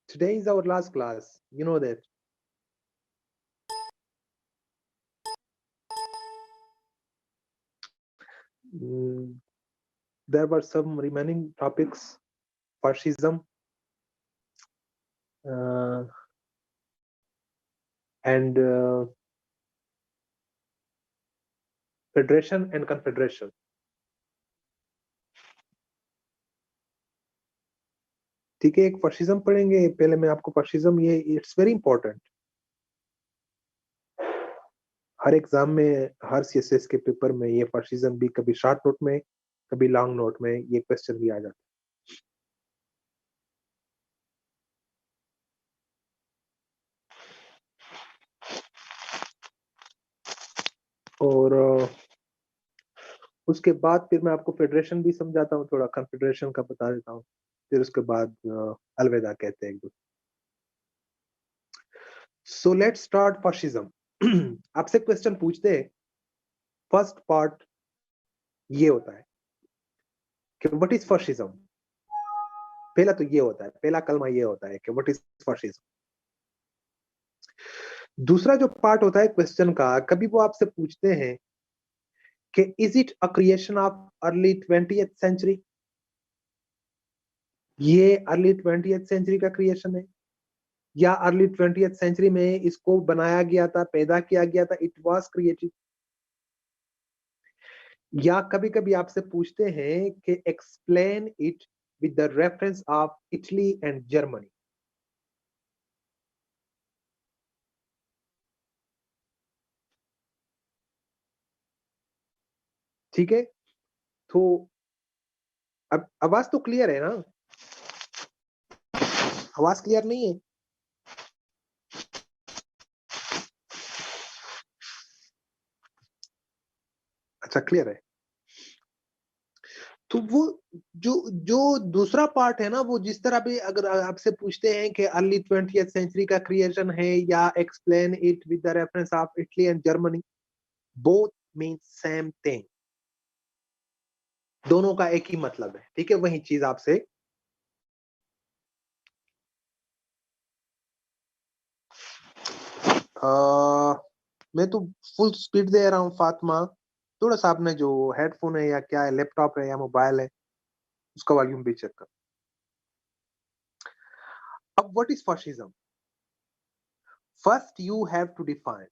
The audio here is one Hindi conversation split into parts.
Today is our last class. You know that. Mm, there were some remaining topics: fascism, and federation and confederation. ठीक है, एक fascism पढ़ेंगे. पहले मैं आपको fascism, ये it's very important. Her exam में, हर सीएसएस के पेपर में ये fascism भी कभी शॉर्ट नोट में, कभी लॉन्ग नोट में ये क्वेश्चन भी आ जाता है. और उसके बाद फिर मैं आपको फेडरेशन भी समझाता हूँ, थोड़ा कन्फेडरेशन का बता देता हूँ, फिर उसके बाद अलविदा कहते हैं एक दूसरे. So let's start fascism. आपसे क्वेश्चन पूछते हैं. फर्स्ट पार्ट ये होता है कि व्हाट इज फाशिज्म. पहला तो ये होता है, पहला कलमा ये होता है कि व्हाट इज फाशिज्म. दूसरा जो पार्ट होता है क्वेश्चन का, कभी वो आपसे पूछते हैं कि is it a creation of early 20th century. ये अर्ली 20th सेंचुरी का क्रिएशन है या अर्ली 20th सेंचुरी में इसको बनाया गया था, पैदा किया गया था, इट वाज क्रिएटेड. या कभी कभी आपसे पूछते हैं कि explain it with the reference of Italy and Germany. ठीक है, तो अब आवाज तो क्लियर है ना? आवाज क्लियर नहीं है? अच्छा, क्लियर है. तो वो जो जो दूसरा पार्ट है ना, वो जिस तरह भी अगर आपसे पूछते हैं कि अर्ली 20th सेंचुरी का क्रिएशन है या explain it with the reference of Italy and Germany, both mean same thing. दोनों का एक ही मतलब है. ठीक है, वही चीज आपसे. मैं तो फुल स्पीड दे रहा हूँ फातिमा. थोड़ा सा आपने जो हेडफोन है या क्या है, लैपटॉप है या मोबाइल है, उसका वॉल्यूम भी चेक कर. अब what is fascism. First you have to define.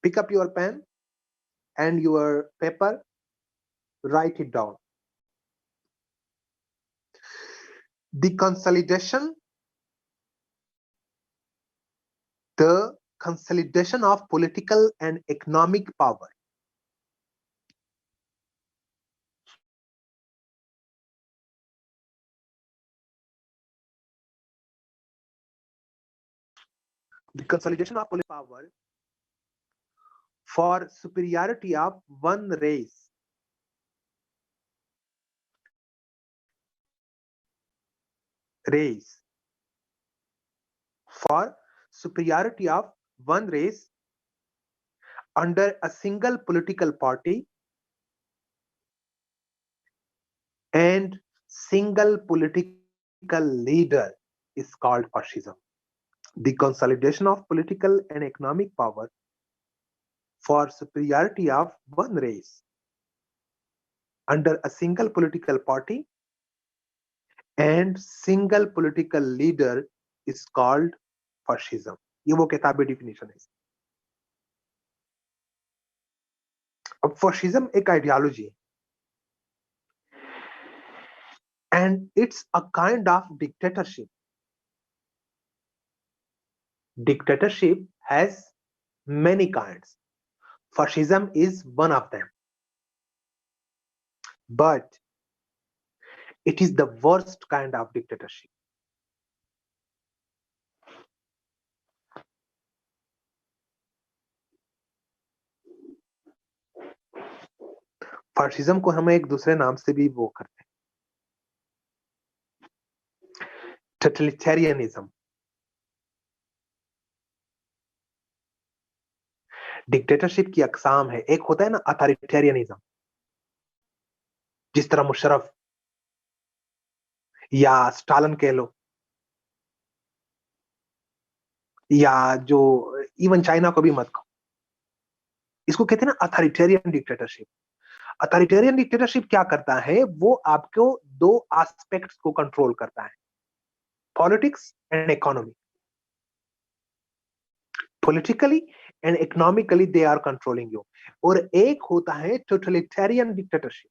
Pick up your pen and your paper, write it down. The consolidation of political and economic power. The consolidation of political power for superiority of one race. For superiority of one race under a single political party and single political leader is called fascism. The consolidation of political and economic power for superiority of one race under a single political party and single political leader is called fascism. ये वो किताबी डिफिनेशन है. अब fascism एक आइडियोलॉजी है and it's a kind of dictatorship. Dictatorship has many kinds. Fascism is one of them. But it is the worst kind of dictatorship. Fascism को हम एक दूसरे नाम से भी वो करते हैं, टोटलिटेरियनिज्म. डिक्टेटरशिप की अकसाम है. एक होता है ना अथॉरिटेरियनिज्म, जिस तरह मुशर्रफ या स्टालिन कह लो, या जो इवन चाइना को भी मत कहो, इसको कहते हैं ना अथॉरिटेरियन डिक्टेटरशिप। अथॉरिटेरियन डिक्टेटरशिप क्या करता है, वो आपको दो एस्पेक्ट्स को कंट्रोल करता है, politics and economy. Politically and economically they are controlling you. और एक होता है टोटलिटेरियन डिक्टेटरशिप।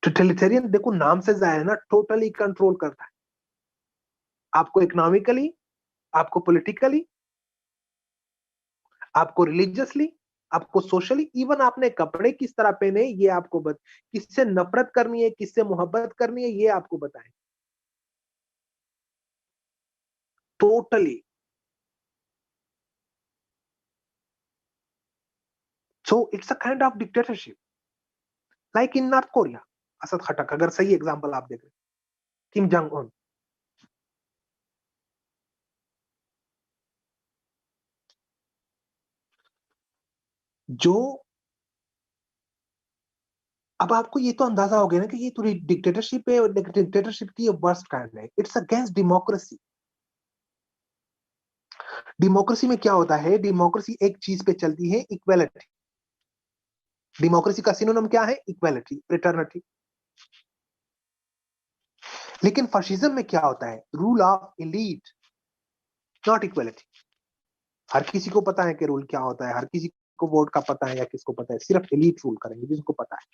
टोटलिटेरियन देखो नाम से जाहिर है ना, टोटली कंट्रोल करता है आपको, इकोनॉमिकली, आपको पॉलिटिकली, आपको रिलीजियसली, आपको सोशली, इवन आपने कपड़े किस तरह पहने ये आपको किससे नफरत करनी है, किससे मोहब्बत करनी है, ये आपको बताएं। Totally. So it's a kind of dictatorship like in North Korea. Asad Khattak अगर सही एग्जांपल आप देख रहे, किम जंग उन। जो अब आपको ये तो अंदाजा हो गया ना कि ये थोड़ी डिक्टेटरशिप है, और डिक्टेटरशिप की वर्स्ट काइंड है, इट्स अगेंस्ट डेमोक्रेसी। डेमोक्रेसी में क्या होता है, डेमोक्रेसी एक चीज पे चलती है, इक्वेलिटी। डेमोक्रेसी का सिनोनिम क्या है, इक्वेलिटी, फ्रेटर्निटी। लेकिन फाशिज्म में क्या होता है, rule of elite, not equality. हर किसी को पता है कि रूल क्या होता है, हर किसी को वोट का पता है या किसको पता है, सिर्फ एलीट रूल करेंगे जिनको पता है।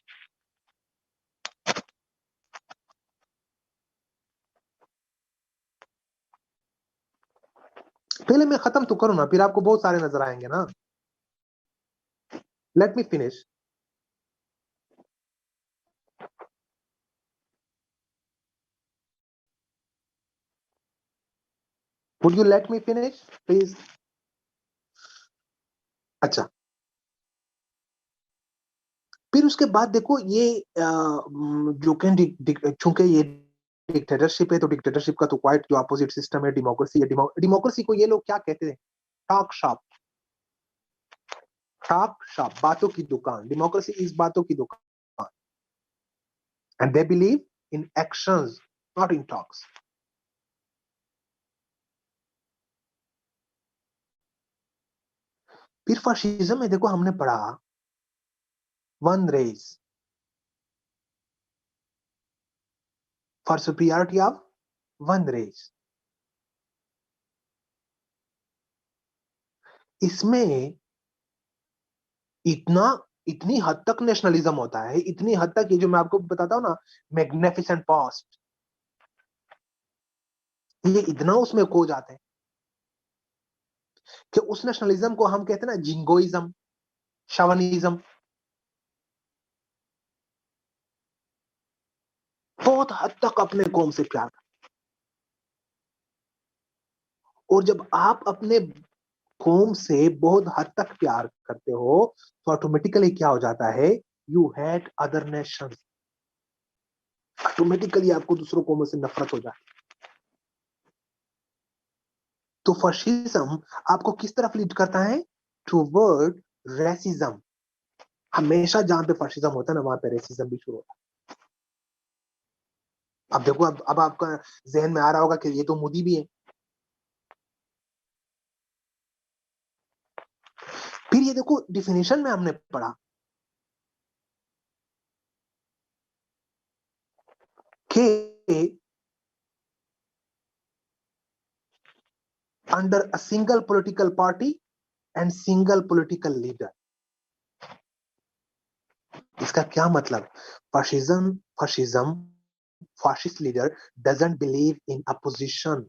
पहले मैं खत्म तो करूं ना, फिर आपको बहुत सारे नजर आएंगे ना। Let me finish. Would you let me finish please? अच्छा, फिर उसके बाद देखो ये जो कि चूंकि ये डिक्टेटरशिप है, तो डिक्टेटरशिप का तो क्वाइट जो अपोजिट सिस्टम है डेमोक्रेसी है। डेमोक्रेसी को ये लोग क्या कहते हैं, टॉक शॉप। टॉक शॉप, बातों की दुकान। डेमोक्रेसी इज बातों की दुकान, and they believe in actions not in talks. फिर फाशिज्म में देखो हमने पढ़ा one race for superiority of one race. इसमें इतना इतनी हद तक नेशनलिज्म होता है, इतनी हद तक, ये जो मैं आपको बताता हूं ना, मैग्निफिसेंट पास्ट, ये इतना उसमें खो जाते हैं कि उस नेशनलिज्म को हम कहते हैं ना जिंगोइज्म, शवनिज्म। बहुत हद तक अपने कौम से प्यार। और जब आप अपने कौम से बहुत हद तक प्यार करते हो, तो ऑटोमेटिकली क्या हो जाता है, you hate other nation. Automatically आपको दूसरों कौमों से नफरत हो जाती है। तो फैशिज्म आपको किस तरफ लीड करता है, टुवर्ड रेसिज्म। हमेशा जहां पे फैशिज्म होता है ना, वहां पे रेसिज्म भी शुरू होता है। अब देखो, अब आपका जहन में आ रहा होगा कि ये तो मोदी भी है। फिर ये देखो डिफिनेशन में हमने पढ़ा कि under a single political party and single political leader. इसका क्या मतलब, fascism fascism fascist leader doesn't believe in opposition.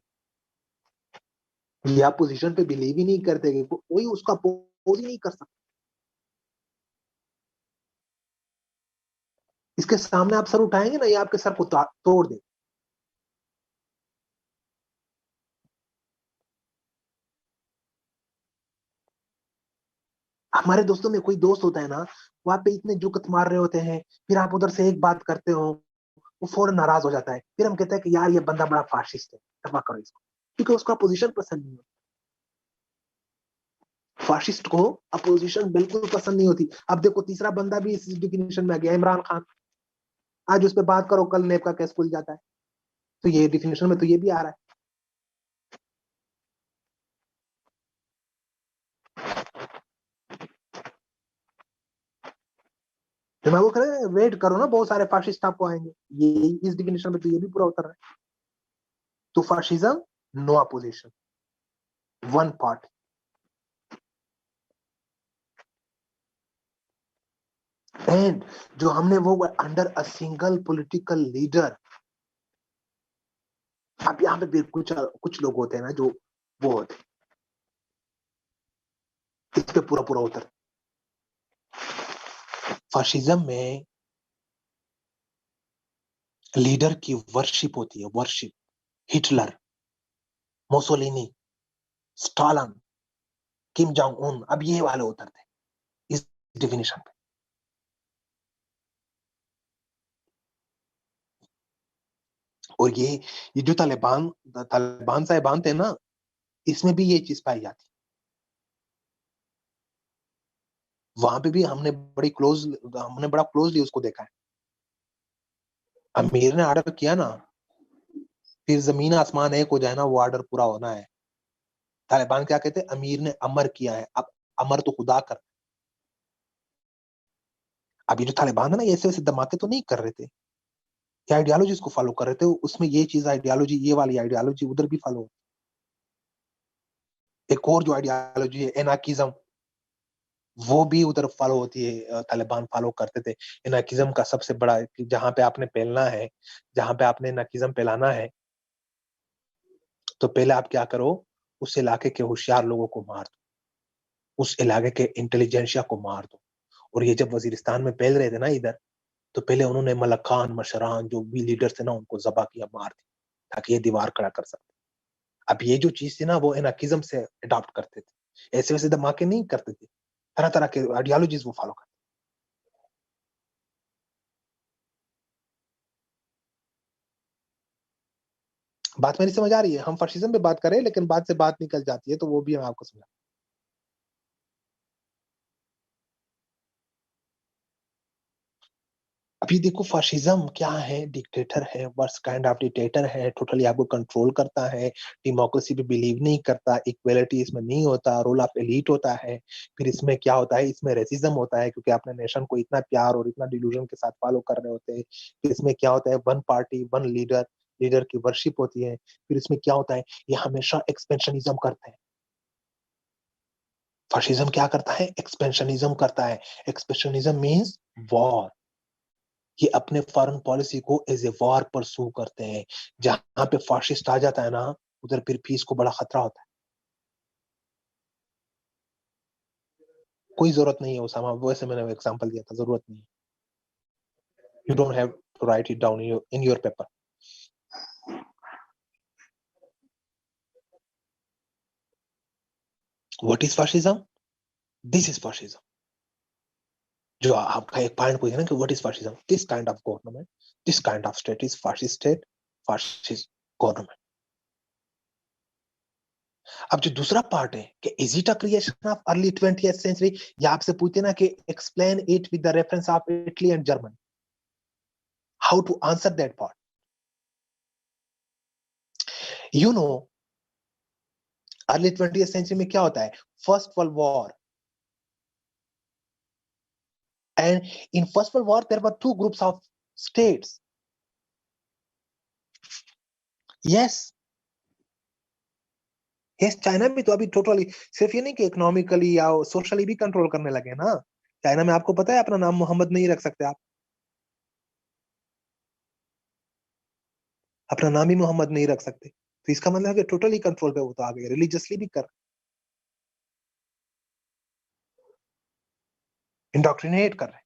ये अपोजिशन पे बिलीव ही नहीं करते कि कोई उसका अपोज ही नहीं कर सकता। इसके सामने आप सर उठाएंगे ना, ये आपके सर को तोड़ दे। हमारे दोस्तों में कोई दोस्त होता है ना, वहां पे इतने जुकत मार रहे होते हैं, फिर आप उधर से एक बात करते हो, वो फौरन नाराज हो जाता है। फिर हम कहते हैं कि यार ये बंदा बड़ा फाशिस्ट है, क्षमा करो इसको, क्योंकि उसका अपोजिशन पसंद नहीं होती। फाशिस्ट को अपोजिशन बिल्कुल पसंद नहीं होती। अब देखो तीसरा बंदा भी इस डिफिनेशन में आ गया, इमरान खान। आज उस पर बात करो, कल नेप का केस खुल जाता है। तो ये डिफिनेशन में तो ये भी आ रहा है। तो मैं वो कह रहा वेट करो ना, बहुत सारे फाशिस्ट आपको आएंगे। ये इस डिफिनेशन में तो ये भी पूरा उतर रहा है। तो fascism, no opposition, one part. And जो हमने वो under a single political leader, अब यहाँ पे भी कुछ लोग होते हैं ना जो वो होते, इस पे पूरा पूरा उतर। फाशिज्म में लीडर की वर्शिप होती है, worship. Hitler, Mussolini, Stalin, Kim Jong Un, अब ये वाले उतरते इस डिफिनेशन पे। और ये जो तालिबान तालिबान साहिबान थे ना, इसमें भी ये चीज पाई जाती। वहां पे भी हमने बड़ा क्लोजली उसको देखा है। अमीर ने ऑर्डर किया ना, फिर जमीन आसमान एक हो जाए ना, वो ऑर्डर पूरा होना है। तालिबान क्या कहते हैं, अमीर ने अमर किया है, अब अमर तो खुदा कर। अब ये जो तालिबान है ना, ऐसे वैसे धमाके तो नहीं कर रहे थे, ये आइडियोलॉजी को फॉलो कर रहे थे। उसमें ये चीज आइडियोलॉजी, ये वाली आइडियोलॉजी उधर भी फॉलो। एक और जो आइडियोलॉजी है एनार्किज्म, वो भी उधर फॉलो होती है, तालिबान फॉलो करते थे। एनार्किज्म का सबसे बड़ा जहां पे आपने फैलना है, जहां पे आपने एनार्किज्म फैलाना है, तो पहले आप क्या करो, उस इलाके के होशियार लोगों को मार दो, उस इलाके के इंटेलिजेंसिया को मार दो। और ये जब वजीरिस्तान में फैल रहे थे ना इधर, तो पहले उन्होंने मलक खान, मशरान, जो भी लीडर थे ना, उनको जबा किया, मार दिया, ताकि ये दीवार खड़ा कर सकते। अब ये जो चीज थी ना, वो एनार्किज्म से अडॉप्ट करते थे, ऐसे वैसे धमाके नहीं करते थे, तरह तरह के आइडियोलॉजीज वो फॉलो करते। बात मेरी समझ आ रही है? हम फाशिज्म पे बात करें, लेकिन बात से बात निकल जाती है, तो वो भी मैं आपको समझा। अभी देखो फाशिज्म क्या है, डिक्टेटर है, वर्स्ट काइंड ऑफ डिक्टेटर है, टोटली आपको कंट्रोल करता है, डेमोक्रेसी पे बिलीव नहीं करता, इक्वलिटी इसमें नहीं होता, रोल ऑफ एलीट होता है। फिर इसमें क्या होता है, इसमें रेसिज्म होता है, क्योंकि अपने नेशन को इतना प्यार और इतना डिल्यूजन के साथ फॉलो कर रहे होते हैं। फिर इसमें क्या होता है, one party one leader, leader की वर्शिप होती है। फिर इसमें क्या होता है, ये हमेशा एक्सपेंशनिज्म करते हैं। फाशिज्म क्या करता है, एक्सपेंशनिज्म करता है। Expansionism means war. ये अपने फॉरेन पॉलिसी को एज ए वॉर परसू करते हैं। जहां पे फाशिस्ट आ जाता है ना, उधर फिर पीस को बड़ा खतरा होता है। कोई जरूरत नहीं है उसामा, वैसे मैंने एग्जांपल दिया था, जरूरत नहीं है। You don't have to write it down in your paper. What is fascism? This is fascism. जो आपका एक पॉइंट पूछा ना कि what is fascism, this kind of government, this kind of state is fascist state, fascist government. अब जो दूसरा पार्ट है कि is it a creation of early 20th century, ये आपसे पूछते ना कि explain it with the reference of Italy and Germany, how to answer that part. You know, early 20th century में क्या होता है, first world war. And in first world war there were two groups of states. Yes, yes, China में तो अभी टोटली, सिर्फ ये नहीं कि इकोनॉमिकली या सोशली भी कंट्रोल करने लगे ना। चाइना में आपको पता है, अपना नाम मोहम्मद नहीं रख सकते आप, अपना नाम ही मोहम्मद नहीं रख सकते। तो इसका मतलब है कि टोटली कंट्रोल पे वो तो आ गए, रिलीजियसली भी कर, इंडोक्ट्रिनेट कर रहे हैं।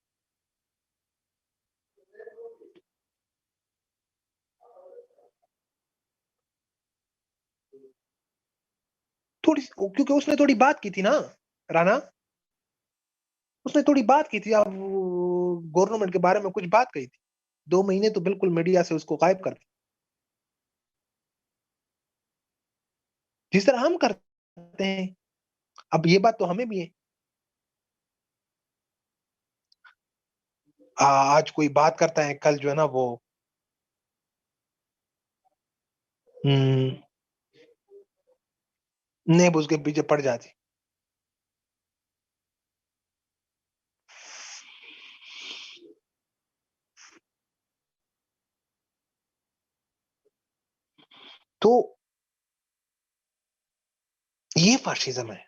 थोड़ी, क्योंकि उसने थोड़ी बात की थी ना, राना, उसने थोड़ी बात की थी, अब गवर्नमेंट के बारे में कुछ बात कही थी। 2 महीने तो बिल्कुल मीडिया से उसको गायब कर दिया, जिस तरह हम करते हैं। अब ये बात तो हमें भी है। आज कोई बात करता है, कल जो है ना वो हम्म, नेब उसके पीछे पड़ जाती। तो ये फाशिज्म है।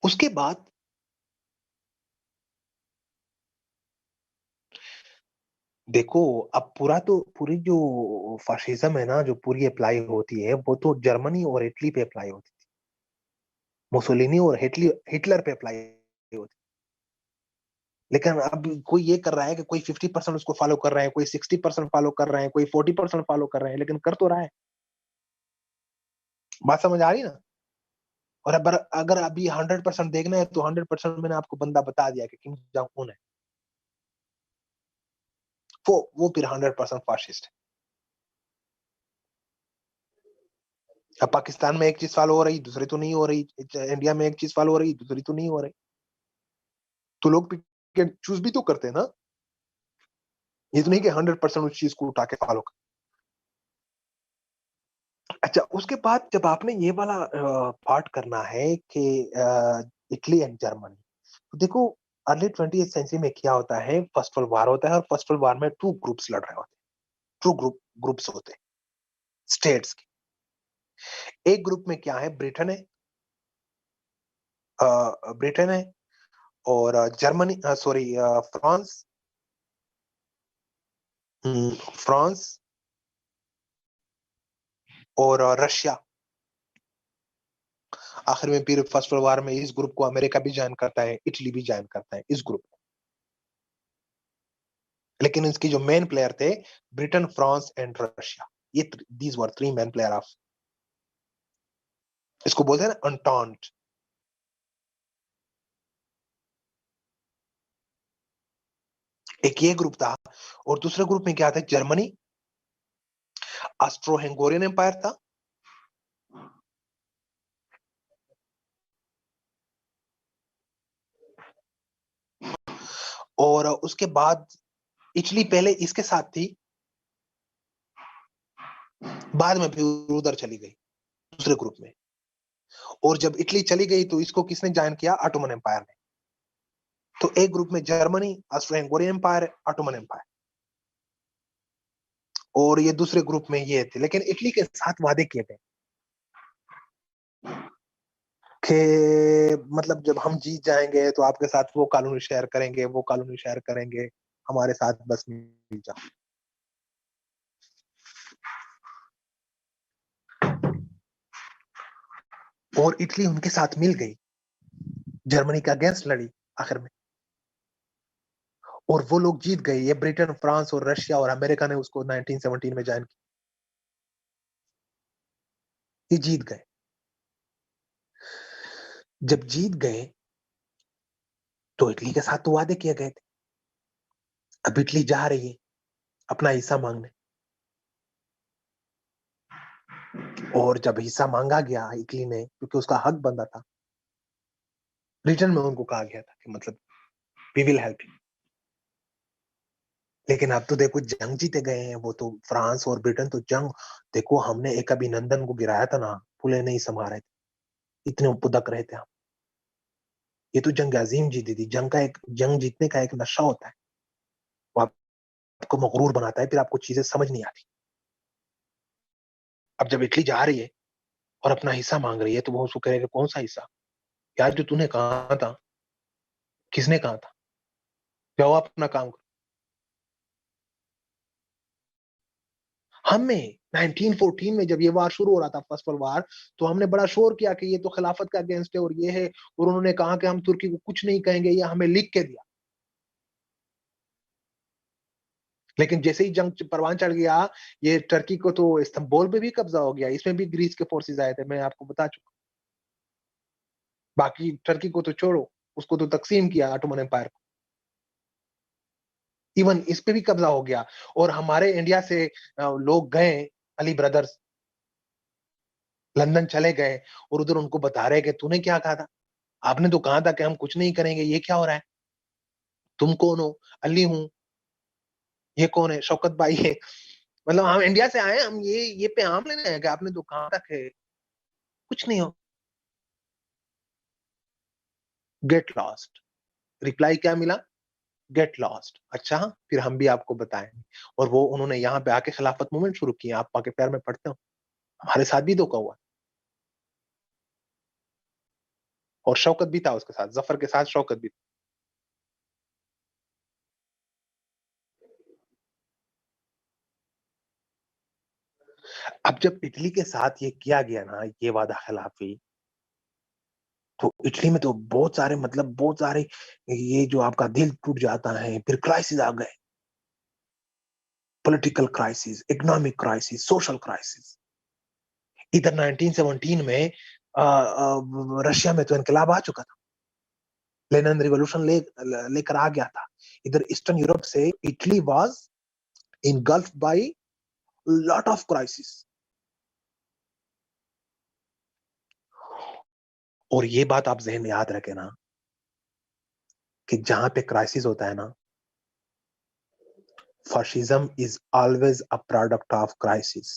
उसके बाद देखो, अब पूरी जो फाशिज्म है ना, जो पूरी अप्लाई होती है, वो तो जर्मनी और इटली पे अप्लाई होती थी। मुसोलिनी और हिटलर पे अप्लाई होती। लेकिन अब कोई ये कर रहा है कि कोई 50% उसको फॉलो कर रहा है, कोई 60% फॉलो कर रहा है, कोई 40% फॉलो कर रहे हैं, लेकिन कर तो रहा है। बात समझ आ रही ना? और अगर अगर अभी 100% देखना है तो 100% मैंने आपको बंदा बता दिया कि किम जोंग उन है। वो फिर 100% फाशिस्ट है। अब पाकिस्तान में एक चीज फॉलो हो रही, दूसरी तो नहीं हो रही। इंडिया में एक चीज फॉलो हो रही, दूसरी तो नहीं हो रही। तो लोग चूज भी तो करते हैं ना। ये तो नहीं कि 100% उस चीज को उठा के फॉलो कर। अच्छा, उसके बाद जब आपने ये वाला पार्ट करना है कि इटली एंड जर्मनी, तो देखो अर्ली 20th सेंचुरी में क्या होता है, फर्स्ट वर्ल्ड वार होता है, और फर्स्ट वर्ल्ड वार में टू ग्रुप्स लड़ रहे होते हैं। टू ग्रुप्स होते हैं स्टेट्स के। एक ग्रुप में क्या है, ब्रिटेन है, और जर्मनी, सॉरी, फ्रांस, फ्रांस और रशिया। आखिर में फिर फर्स्ट वर्ल्ड वार में इस ग्रुप को अमेरिका भी ज्वाइन करता है, इटली भी ज्वाइन करता है इस ग्रुप को। लेकिन इसकी जो मेन प्लेयर थे, ब्रिटेन, फ्रांस एंड रशिया, ये these were three main player of, इसको बोलते हैं ना अंटॉन्ट। एक ये ग्रुप था, और दूसरे ग्रुप में क्या था, जर्मनी, ऑस्ट्रो हंगोरियन एम्पायर था, और उसके बाद इटली पहले इसके साथ थी, बाद में फिर उधर चली गई दूसरे ग्रुप में। और जब इटली चली गई तो इसको किसने ज्वाइन किया, ऑटोमन एम्पायर ने। तो एक ग्रुप में Germany, Austro Hungarian empire, Ottoman empire, और ये दूसरे ग्रुप में ये थे। लेकिन इटली के साथ वादे किए गए कि मतलब जब हम जीत जाएंगे तो आपके साथ वो कॉलोनी शेयर करेंगे, वो कॉलोनी शेयर करेंगे, हमारे साथ बस मिल जाओ। और इटली उनके साथ मिल गई, जर्मनी का अगेंस्ट लड़ी आखिर में, और वो लोग जीत गए। ये ब्रिटेन, फ्रांस और रशिया और अमेरिका ने उसको 1917 में ज्वाइन किया, ये जीत गए। जब जीत गए तो इटली के साथ तो वादे किए गए थे। अब इटली जा रही है अपना हिस्सा मांगने, और जब हिस्सा मांगा गया इटली ने, क्योंकि उसका हक बनता था, रिटर्न में उनको कहा गया था कि मतलब वी विल हेल्प यू। लेकिन अब तो देखो जंग जीते गए हैं वो तो, फ्रांस और ब्रिटेन तो जंग। देखो हमने एक अभिनंदन को गिराया था ना, फूले नहीं समा रहे थे, इतने उपदक रहे थे हम। ये तो जंग अजीम जीती थी। जंग जीतने का एक नशा होता है, वो आपको मगरूर बनाता है, फिर आपको चीजें समझ नहीं आती। अब जब इटली जा रही है और अपना हिस्सा मांग रही है, तो वो उसको कहेगा कौन सा हिस्सा, यार जो तूने कहा था, किसने कहा था, जाओ अपना काम करो। हमें 1914 में जब ये वार शुरू हो रहा था, फर्स्ट वर्ल्ड वार, तो हमने बड़ा शोर किया कि ये तो खिलाफत का अगेंस्ट है और ये है, और उन्होंने कहा कि हम तुर्की को कुछ नहीं कहेंगे, ये हमें लिख के दिया। लेकिन जैसे ही जंग परवान चढ़ गया, ये टर्की को तो इस्तांबुल पे भी कब्जा हो गया, इसमें भी ग्रीस के फोर्सेस आए थे, मैं आपको बता चुका। बाकी टर्की को तो छोड़ो, उसको तो तकसीम किया ऑटोमन एम्पायर को। इवन इस पे भी कब्जा हो गया। और हमारे इंडिया से लोग गए, अली ब्रदर्स लंदन चले गए, और उधर उनको बता रहे कि तूने क्या कहा था, आपने तो कहा था कि हम कुछ नहीं करेंगे, ये क्या हो रहा है, तुम कौन हो, अली हूं, ये कौन है, शौकत भाई है। मतलब हम इंडिया से आए, हम ये पैगाम लेने आए कि आपने तो कहा था कि कुछ नहीं हो। Get lost. रिप्लाई क्या मिला, गेट लॉस्ट। अच्छा, फिर हम भी आपको बताएंगे। और वो उन्होंने यहाँ पे आके खिलाफत मूवमेंट शुरू की, आप पाके पैर में पड़ते हो। हमारे साथ भी धोखा हुआ, और शौकत भी था उसके साथ, जफर के साथ शौकत भी था। अब जब इटली के साथ ये किया गया ना, ये वादा खिलाफी, तो इटली में तो बहुत सारे, मतलब बहुत सारे, ये जो आपका दिल टूट जाता है, फिर क्राइसिस आ गए, political crisis, economic crisis, social crisis. इधर 1917 में रशिया में तो इनकलाब आ चुका था, लेनिन रिवॉल्यूशन लेकर आ गया था। इधर ईस्टर्न यूरोप से Italy was engulfed by lot of crisis। और ये बात आप जहन में याद रखें ना, कि जहां पे क्राइसिस होता है ना, fascism is always a product of crisis,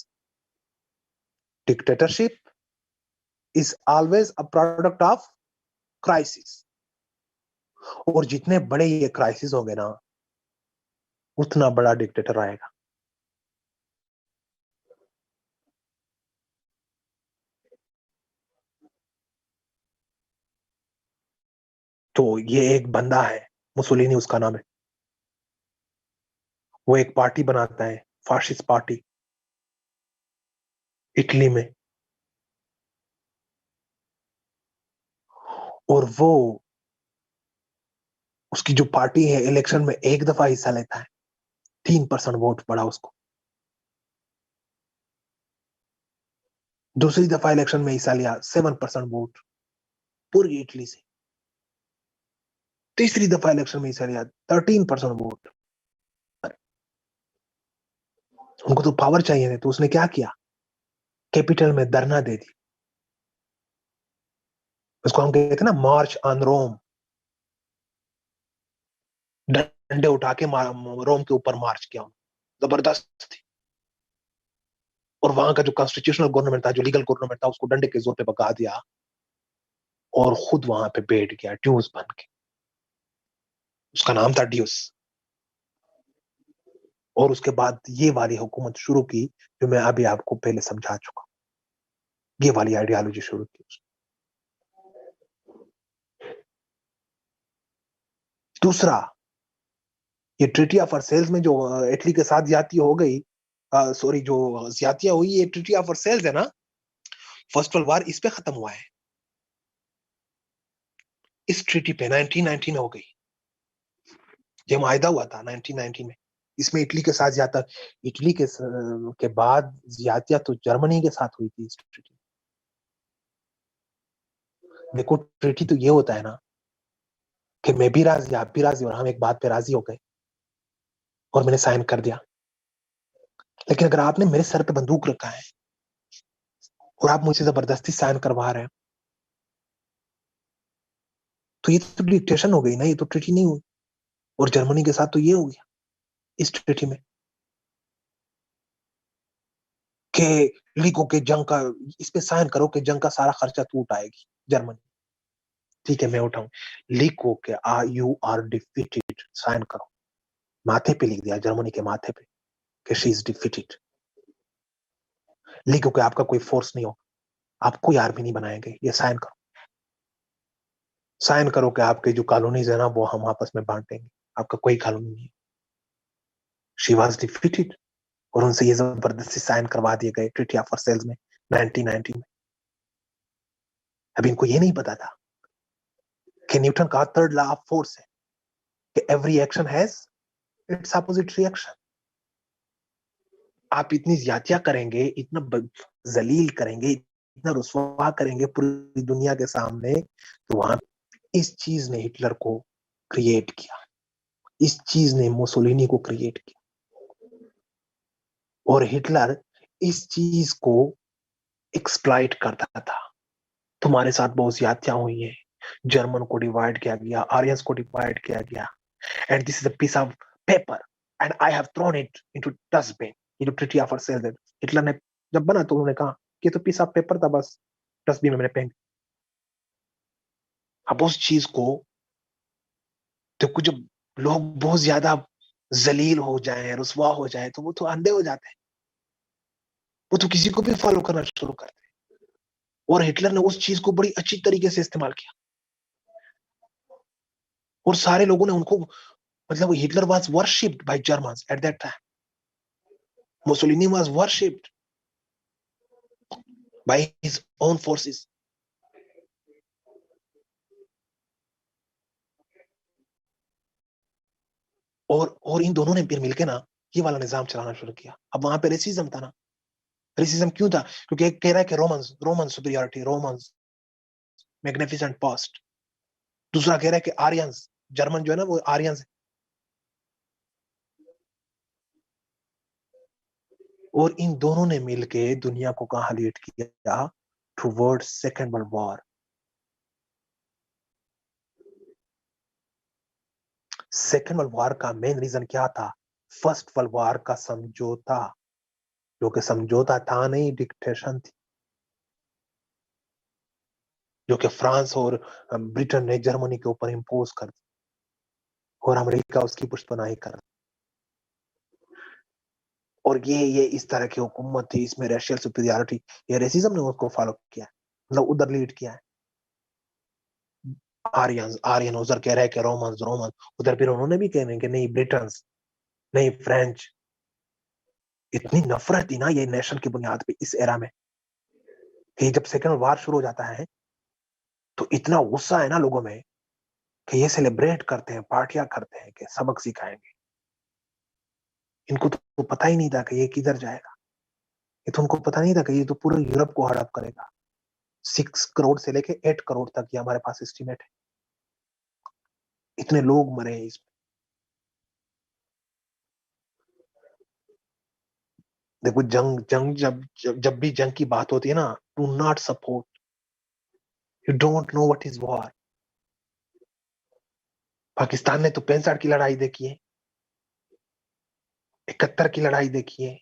dictatorship is always a product of crisis। और जितने बड़े ये क्राइसिस होंगे ना, उतना बड़ा डिक्टेटर आएगा। तो ये एक बंदा है, मुसोलिनी उसका नाम है, वो एक पार्टी बनाता है, फाशिस्ट पार्टी, इटली में। और वो, उसकी जो पार्टी है, इलेक्शन में एक दफा हिस्सा लेता है, 3% वोट पड़ा उसको। दूसरी दफा इलेक्शन में हिस्सा लिया, 7% वोट, पूरी इटली से। तीसरी दफा इलेक्शन में हिस्सा लिया, 13% वोट। उनको तो पावर चाहिए थे, तो उसने क्या किया, कैपिटल में धरना दे दी। उसको हम कहते हैं ना, मार्च ऑन रोम। डंडे उठा के रोम के ऊपर मार्च किया, जबरदस्त थी। और वहां का जो कॉन्स्टिट्यूशनल गवर्नमेंट था, जो लीगल गवर्नमेंट था, उसको डंडे के जोर पे भगा दिया, और खुद वहां पे बैठ गया ड्यूस बन के। उसका नाम था ड्यूस। और उसके बाद ये वाली हुकूमत शुरू की, जो मैं अभी आपको पहले समझा चुका, ये वाली आइडियोलॉजी शुरू की उसने। दूसरा, ये ट्रीटी ऑफ वर्सेल्स में जो इटली के साथ ज्यादती हो गई, सॉरी, जो ज्यादतियां हुई, ये ट्रीटी ऑफ वर्सेल्स है ना, फर्स्ट वर्ल्ड वार इस पे खत्म हुआ है, इस ट्रीटी पे 1919 में हो गई। ये मुआहिदा हुआ था 1919 में, इसमें इटली के साथ ज्यादा, इटली के बाद ज्यादतियां तो जर्मनी के साथ हुई थी इस ट्रीटी। देखो, ट्रीटी तो ये होता है ना, कि मैं भी राजी, आप भी राजी, और हम एक बात पे राजी हो गए, और मैंने साइन कर दिया। लेकिन अगर आपने मेरे सर पे बंदूक रखा है, और आप मुझसे जबरदस्ती साइन करवा रहे हैं, तो ये तो डिक्टेशन हो गई ना, ये तो ट्रीटी नहीं हुई। और जर्मनी के साथ तो ये हो गया इस ट्रीटी में, कि लिखो के जंग का, इस पे साइन करो कि जंग का सारा खर्चा तू उठाएगी जर्मनी। ठीक है, मैं उठाऊं। लिखो के यू आर डिफीटेड, साइन करो। माथे पे लिख दिया, जर्मनी के माथे पे, कि शी इज डिफीटेड। लिखो के आपका कोई फोर्स नहीं हो, आप कोई आर्मी नहीं बनाएंगे, ये साइन करो। साइन करो कि आपके जो कॉलोनीज है ना, वो हम आपस में बांटेंगे, आपका कोई कॉलोनी नहीं है। She was defeated. और उनसे ये जबरदस्ती साइन करवा दिए गए ट्रीटी ऑफ वर्सेल्स में 1919 में। अभी इनको ये नहीं पता था कि न्यूटन का थर्ड लॉ ऑफ फोर्स है, कि every action has its opposite reaction. आप इतनी ज्यादतियां करेंगे, इतना जलील करेंगे, इतना रुसवा करेंगे पूरी दुनिया के सामने, तो वहां इस चीज ने हिटलर को क्रिएट किया, इस चीज ने मुसोलिनी को क्रिएट किया। और हिटलर इस चीज को एक्सप्लॉइट करता था। तुम्हारे साथ बहुत ज्यादतियां हुई हैं, जर्मन को डिवाइड किया गया, आर्यंस को डिवाइड किया गया, and this is a piece of paper and I have thrown it into dustbin. ये जो ट्रीटी ऑफ वर्सेल्स है, हिटलर ने जब बना तो उन्होंने कहा कि ये तो पीस ऑफ पेपर था, बस डस्टबिन में मैंने फेंक। अब उस चीज को देखो, जब लोग बहुत ज्यादा जलील हो जाए, रुसवा हो जाए, तो वो तो अंधे हो जाते हैं, वो तो किसी को भी फॉलो करना शुरू करते हैं। और हिटलर ने उस चीज को बड़ी अच्छी तरीके से इस्तेमाल किया, और सारे लोगों ने उनको, मतलब Hitler was worshipped bye Germans at that time, Mussolini was worshipped by his own forces. और इन दोनों ने फिर मिलके ना ये वाला निजाम चलाना शुरू किया। अब वहां पे रेसिज्म था ना। रेसिज्म क्यों था? क्योंकि एक कह रहा है कि Romans, Roman superiority, Romans magnificent past. दूसरा कह रहा है कि आर्यंस, जर्मन जो है ना वो आर्यंस। और इन दोनों ने मिलके दुनिया को कहां लीड किया? Towards second world war. Second world war का मेन रीजन क्या था? फर्स्ट वर्ल्ड वॉर का समझौता, जो कि समझौता था नहीं, डिक्टेशन थी, जो कि फ्रांस और ब्रिटेन ने जर्मनी के ऊपर इंपोज कर दी, और अमेरिका उसकी पुष्टपनाही कर। और ये इस तरह की हुकूमत थी, इसमें रेशियल सुपीरियरिटी, ये रेसिज्म ने उसको फॉलो किया है, मतलब उधर लीड किया है। आर्यन आर्यन उधर कह रहे हैं कि रोमन्स, रोमन उधर, फिर उन्होंने भी कह रहे हैं कि नहीं ब्रिटन्स, नहीं फ्रेंच। इतनी नफरत थी ना ये नेशन की बुनियाद पे इस एरा में, कि जब सेकेंड वार शुरू हो जाता है तो इतना गुस्सा है ना लोगों में कि ये सेलिब्रेट करते हैं, पार्टियां करते हैं कि सबक सिखाएंगे। इनको तो पता ही नहीं था कि ये किधर जाएगा। ये तो उनको पता नहीं था कि ये तो पूरे यूरोप को हड़प करेगा। 6 करोड़ से लेके 8 करोड़ तक ये हमारे पास एस्टिमेट है, इतने लोग मरे हैं इसमें। देखो जंग जंग जब भी जंग की बात होती है ना, do not support, you don't know what is war. Pakistan ने तो 65 की लड़ाई देखी है, 71 की लड़ाई देखी है,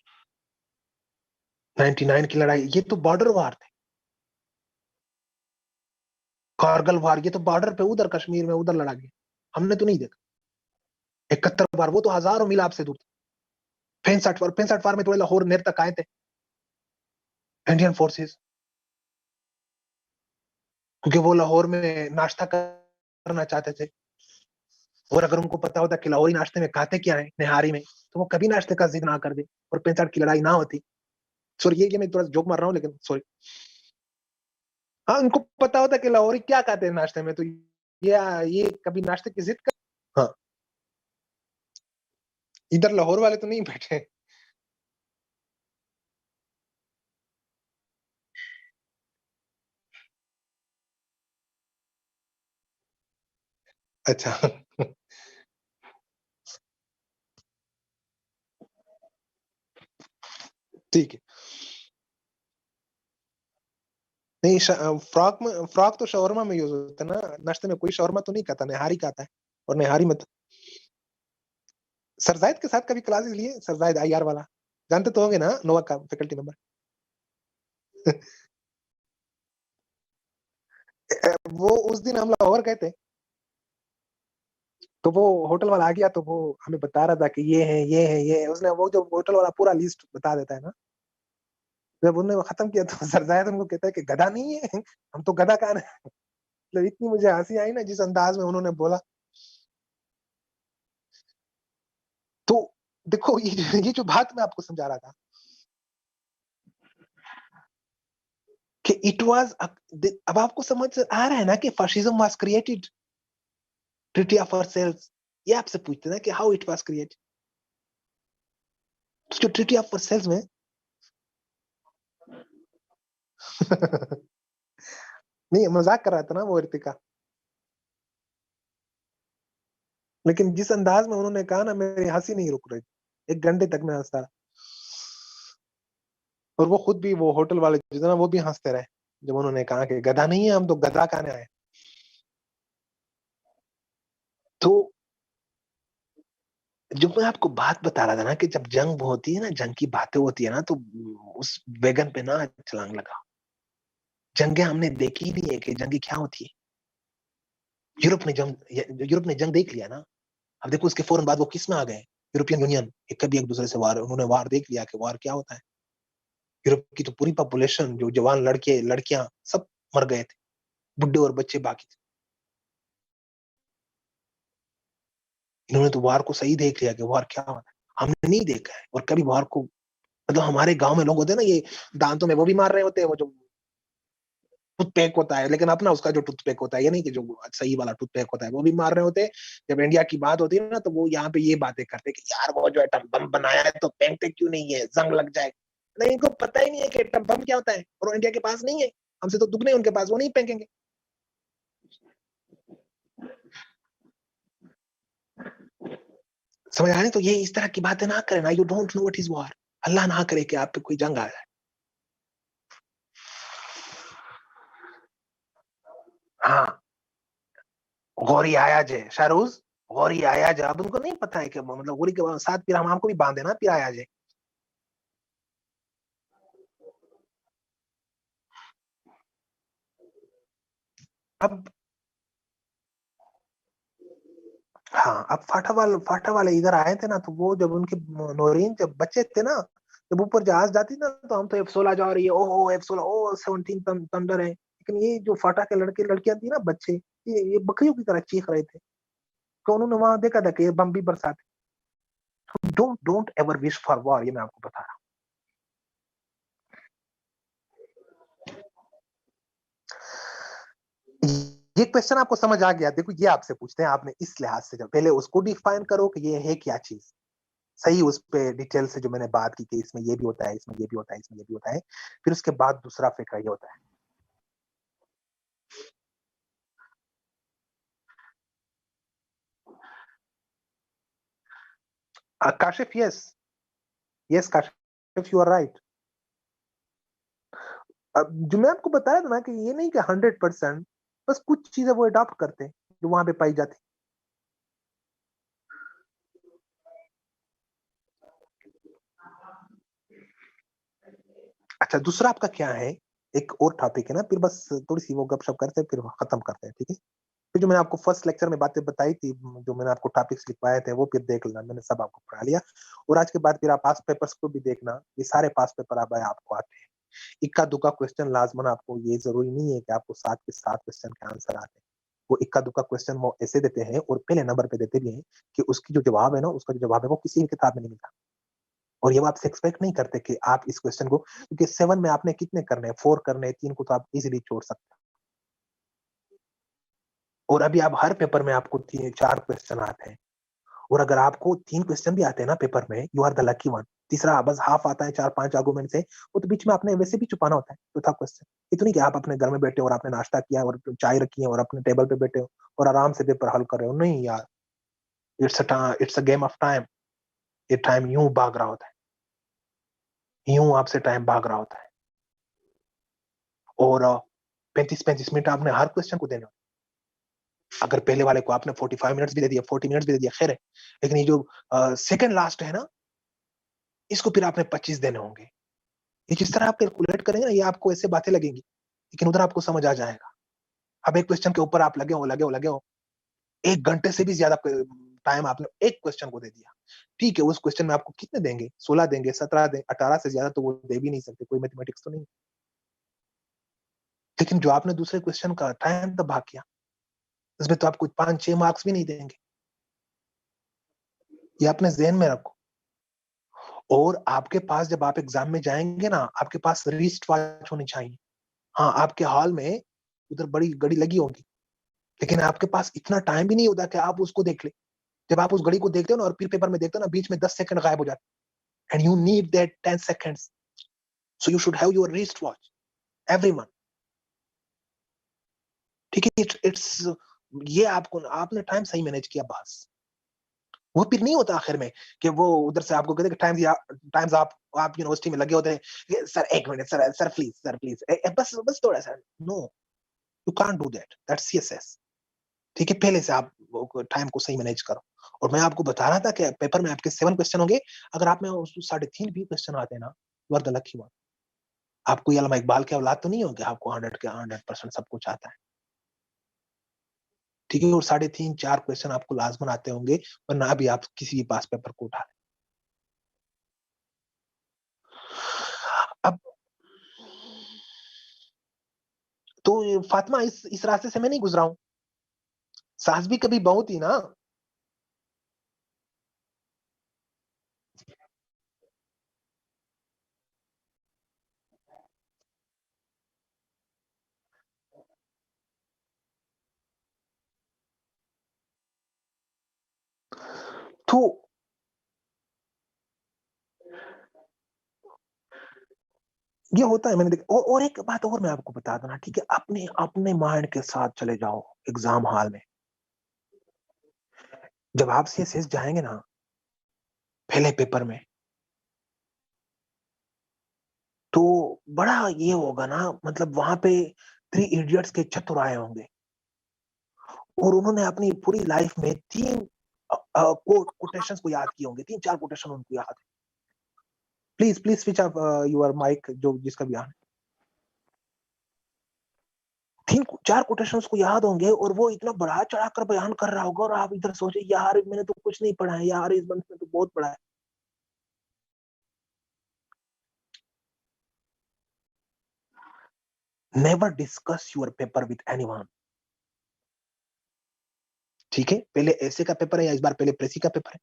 99 की लड़ाई, ये तो बॉर्डर वार थे। कारगिल वार, ये तो बॉर्डर पे उधर कश्मीर में उधर लड़ा गया, हमने तो नहीं देखा। 71 वार, वो तो हजारों मील आपसे दूर था। 65 वार, 65 वार में थोड़े लाहौर नेर तक आए थे इंडियन फोर्सेस, क्योंकि वो लाहौर में नाश्ता करना चाहते थे। और अगर उनको पता होता कि लाहौरी नाश्ते में खाते क्या है निहारी में, तो वो कभी नाश्ते का जिक्र ना कर दे और 65 की लड़ाई ना होती। सॉरी, ये मैं थोड़ा जोक मार रहा हूँ, लेकिन सॉरी। हाँ, उनको पता होता कि लाहौरी क्या खाते हैं नाश्ते में, तो ये कभी नाश्ते की जिद कर। हाँ, इधर लाहौर वाले तो नहीं बैठे। अच्छा। ठीक है। नहीं, फ्रॉक तो शवरमा में यूज होता है ना, नाश्ते में कोई शवरमा तो नहीं खाता, निहारी खाता है। और निहारी में सरजायद के साथ कभी क्लासेस लिए? सरजायद आईआर वाला, जानते तो होंगे ना, नोवा का फैकल्टी मेंबर। वो उस दिन हम लाहौर गए थे, तो वो होटल वाला आ गया, तो वो हमें बता रहा था कि ये है, ये है, ये है। उसने वो जो होटल वाला पूरा लिस्ट बता देता है ना, जब उन्होंने वो खत्म किया तो सरजायद उनको कहता है कि गधा नहीं है। हम तो गधा कहाँ है। मतलब इतनी मुझे हंसी आई ना जिस अंदाज में उन्होंने बोला। तो देखो, ये जो बात मैं आपको समझा रहा था कि इट वाज, अब आपको समझ आ रहा है ना कि fascism was created, treaty of Versailles. ये आपसे पूछते ना कि हाउ इट वाज क्रिएटेड। जो ट्रीटी ऑफ वर्सेल्स में नहीं, मजाक कर रहा था ना वो इर्तिका, लेकिन जिस अंदाज में उन्होंने कहा ना, मेरी हंसी नहीं रुक रही। 1 घंटे तक मैं हंसता रहा। और वो खुद भी, वो होटल वाले जो थे ना, वो भी हंसते रहे जब उन्होंने कहा कि गधा नहीं है, हम तो गधा खाने आए। तो जो मैं आपको बात बता रहा था ना कि जब जंग होती है ना, जंग की बातें होती है ना, तो उस वेगन पे ना छलांग लगा। जंगें हमने देखी ही नहीं है कि जंग क्या होती है। यूरोप ने जंग देख लिया ना। अब देखो उसके फौरन बाद वो किस में आ गए, यूरोपियन यूनियन। कभी एक दूसरे से वार, उन्होंने वार देख लिया कि वार क्या होता है। यूरोप की तो पूरी पॉपुलेशन, जो जवान लड़के लड़कियां सब मर गए थे, बुढ़े और बच्चे बाकी थे। इन्होंने तो वार को सही देख लिया कि वार क्या होता है। हमने नहीं देखा है, और कभी वार को, मतलब हमारे गांव में लोग होते हैं ना, ये दांतों में वो भी मार रहे होते हैं, वो जो टूथपेक होता है, लेकिन अपना उसका जो टूथपेक होता है, ये नहीं कि जो सही वाला टूथपेक होता है, वो भी मार रहे होते हैं। जब इंडिया की बात होती है ना, तो वो यहाँ पे ये बातें करते हैं कि यार वो जो एटम बम बनाया है तो फेंकते क्यों नहीं है, जंग लग जाए। नहीं, इनको पता ही नहीं है कि एटम बम क्या होता है, और वो इंडिया के पास नहीं है। हमसे तो दुगने उनके पास, वो नहीं फेंकेंगे। समझ आ रहे? तो ये इस तरह की बातें ना करें ना, you don't know what is war. अल्लाह ना करे कि आप पे कोई जंग आ जाए। हाँ, गौरी आया जे शाहरुज, गौरी आया जे। अब उनको नहीं पता है कि मतलब गौरी के साथ फिर हम हमको भी बांधे ना, फिर आया जे। अब हाँ, अब फाटा वाले इधर आए थे ना, तो वो जब उनके नौरीन जब बच्चे थे ना, जब ऊपर जहाज जाती ना, तो हम तो F-16 जा रही है, ओहो F-16, ओ 17 थंडर है। लेकिन ये जो फाटा के लड़के लड़कियां थी ना, बच्चे, ये बकरियों की तरह चीख रहे थे। तो उन्होंने वहां देखा था कि ये बम भी बरसाते। Don't don't ever wish for war, ये मैं आपको बता रहा हूँ। ये क्वेश्चन आपको समझ आ गया? देखो, ये आपसे पूछते हैं, आपने इस लिहाज से, जब पहले उसको डिफाइन करो कि ये है क्या चीज, सही उस पे डिटेल से जो मैंने बात की कि इसमें ये भी होता है, इसमें ये भी होता है, इसमें ये भी होता है। फिर उसके बाद दूसरा फिक्र ये होता है। Kashif, yes, yes Kashif, you are right. अब जो मैं आपको बताया था ना कि ये नहीं कि 100%, बस कुछ चीजें वो अडॉप्ट करते हैं जो वहां पे पाई जाती। अच्छा, दूसरा आपका क्या है? एक और टॉपिक है ना, फिर बस थोड़ी सी वो गपशप करते हैं, फिर खत्म करते हैं, ठीक है? फिर जो मैंने आपको फर्स्ट लेक्चर में बातें बताई थी, जो मैंने आपको टॉपिक्स लिखवाए थे, वो फिर देख लेना, मैंने सब आपको पढ़ा लिया। और आज के बाद फिर आप पास पेपर्स को भी देखना, ये सारे पास पेपर अब आपको आते हैं। इक्का दुक्का क्वेश्चन लाजमन, आपको ये जरूरी नहीं है कि आपको 7 के 7 क्वेश्चन के आंसर आते हैं। वो इक्का दुक्का क्वेश्चन वो ऐसे देते हैं, और पहले नंबर पे देते भी हैं कि उसकी जो जवाब है ना, उसका जो जवाब है वो किसी भी किताब में नहीं मिलता। और ये वो आपसे एक्सपेक्ट नहीं करते कि आप इस क्वेश्चन को, क्योंकि 7 में आपने कितने करने हैं, 4 करने हैं, 3 को तो आप इजीली छोड़ सकते हैं। और अभी आप हर पेपर में आपको 3 4 क्वेश्चन आते हैं। और अगर आपको 3 क्वेश्चन भी आते हैं ना पेपर में, you are the lucky one. तीसरा बस हाफ आता है, 4 5 आर्गुमेंट से, वो तो बीच में आपने वैसे भी छुपाना होता है, चौथा क्वेश्चन। इतनी कि आप अपने घर में बैठे हो और आपने नाश्ता किया और चाय रखी है और अपने टेबल पे बैठे हो और आराम से पेपर हल कर रहे हो। नहीं यार, it's a game of time. ये टाइम यूं भाग रहा होता है, यूं आपसे टाइम भाग रहा होता है। और 35 35 मिनट आपने हर क्वेश्चन को देना। अगर पहले वाले को आपने 45 मिनट्स भी दे दिया, 40 मिनट्स भी दे दिया, खैर है। लेकिन ये जो सेकंड लास्ट है ना, इसको फिर आपने 25 देने होंगे। ये जिस तरह आप कैलकुलेट करेंगे ना, ये आपको ऐसे बातें लगेंगी, लेकिन उधर आपको समझ आ जाएगा। अब एक क्वेश्चन के ऊपर आप लगे हो 1 घंटे से भी ज्यादा टाइम आपने एक क्वेश्चन को दे दिया। ठीक है, उस क्वेश्चन में आपको कितने देंगे? 16 देंगे, 17 देंगे, 18 से ज्यादा तो वो दे भी नहीं सकते, कोई मैथमेटिक्स तो नहीं। लेकिन जो आपने दूसरे क्वेश्चन का टाइम तो भाग किया, उसमें तो आपको 5 6 मार्क्स भी नहीं देंगे। ये अपने जहन में रखो। और आपके पास जब आप एग्जाम में जाएंगे ना, आपके पास रिस्ट वॉच होनी चाहिए। हाँ, आपके हॉल में उधर बड़ी घड़ी लगी होगी, लेकिन आपके पास इतना टाइम भी नहीं होता कि आप उसको देख ले। जब आप उस घड़ी को देखते हो ना और फिर पेपर में देखते हो ना, बीच में 10 सेकंड गायब हो जाते हैं, and you need that 10 seconds, so you should have your wrist watch everyone. ठीक है, इट्स ये आपको, आपने टाइम सही मैनेज किया बस। वो फिर नहीं होता आखिर में कि वो उधर से आपको कहते हैं टाइम्स आप यूनिवर्सिटी में लगे होते हैं, सर 1 मिनट, सर प्लीज, बस बस थोड़ा सा। No, you can't do that, that's CSS. ठीक है, पहले से आप टाइम को सही मैनेज करो। और मैं आपको बता रहा था कि पेपर में आपके 7 क्वेश्चन होंगे। अगर आप में 3.5 भी क्वेश्चन आते हैं ना, you are the lucky one. आपको अल्लामा इकबाल के औलाद तो नहीं होंगे, आपको 100 के 100% सब कुछ आता है। ठीक है, और 3.5-4 क्वेश्चन आपको लाजमन आते होंगे, वरना अभी आप किसी भी पास पेपर को उठा लें। अब तो फातिमा, इस रास्ते से मैं नहीं गुजरा हूं, सास भी कभी बहू थी ना। तो ये होता है, मैंने देखा। और एक बात और मैं आपको बता दूं ना, ठीक है, अपने अपने माइंड के साथ चले जाओ एग्जाम हॉल में। जब आप सीएसएस जाएंगे ना पहले पेपर में, तो बड़ा ये होगा ना, मतलब वहां पे 3 इडियट्स के चतुर आए होंगे, और उन्होंने अपनी पूरी लाइफ में 3 कोटेशंस को याद किए होंगे, 3-4 कोटेशन उनको याद है। Please please switch off your mic, जो जिसका भी आना। 3-4 कोटेशंस को याद होंगे, और वो इतना बढ़ा चढ़ाकर बयान कर रहा होगा, और आप इधर सोचे यार मैंने तो कुछ नहीं पढ़ा है, यार इस बंदे ने तो बहुत पढ़ा है। Never discuss your paper with anyone. ठीक है, पहले ऐसे का पेपर है या इस बार पहले प्रेसी का पेपर है।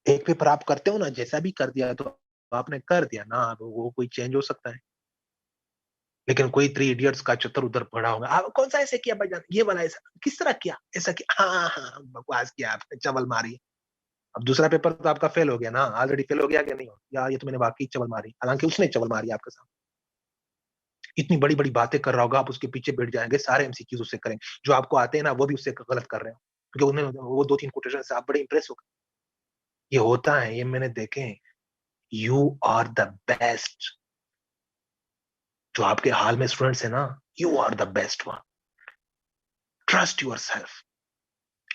एक पेपर आप करते हो ना, जैसा भी कर दिया तो आपने कर दिया ना, वो कोई चेंज हो सकता है, लेकिन कोई 3 इडियट्स का चतर उधर पड़ा होगा, आप कौन सा ऐसे किया भाईजान, ये वाला ऐसा किस तरह किया, ऐसा किया, हाँ हाँ बकवास किया आपने, चवल मारी। अब दूसरा पेपर तो आपका फेल हो गया ना, ऑलरेडी फेल हो गया कि नहीं, यार ये तो मैंने वाकई चवल मारी, हालांकि उसने चवल मारी आपके साथ। इतनी बड़ी बड़ी बातें कर रहा होगा, आप उसके पीछे बैठ जाएंगे, सारे एमसीक्यूज उससे करेंगे, जो आपको आते हैं ना वो भी उससे गलत कर रहे हो, क्योंकि उन्हें वो 2-3 कोटेशन से आप बड़े इंप्रेस हो गए। ये होता है, ये मैंने देखे हैं। You are the best. जो आपके हाल में स्टूडेंट्स है ना, you are the best one. Trust yourself.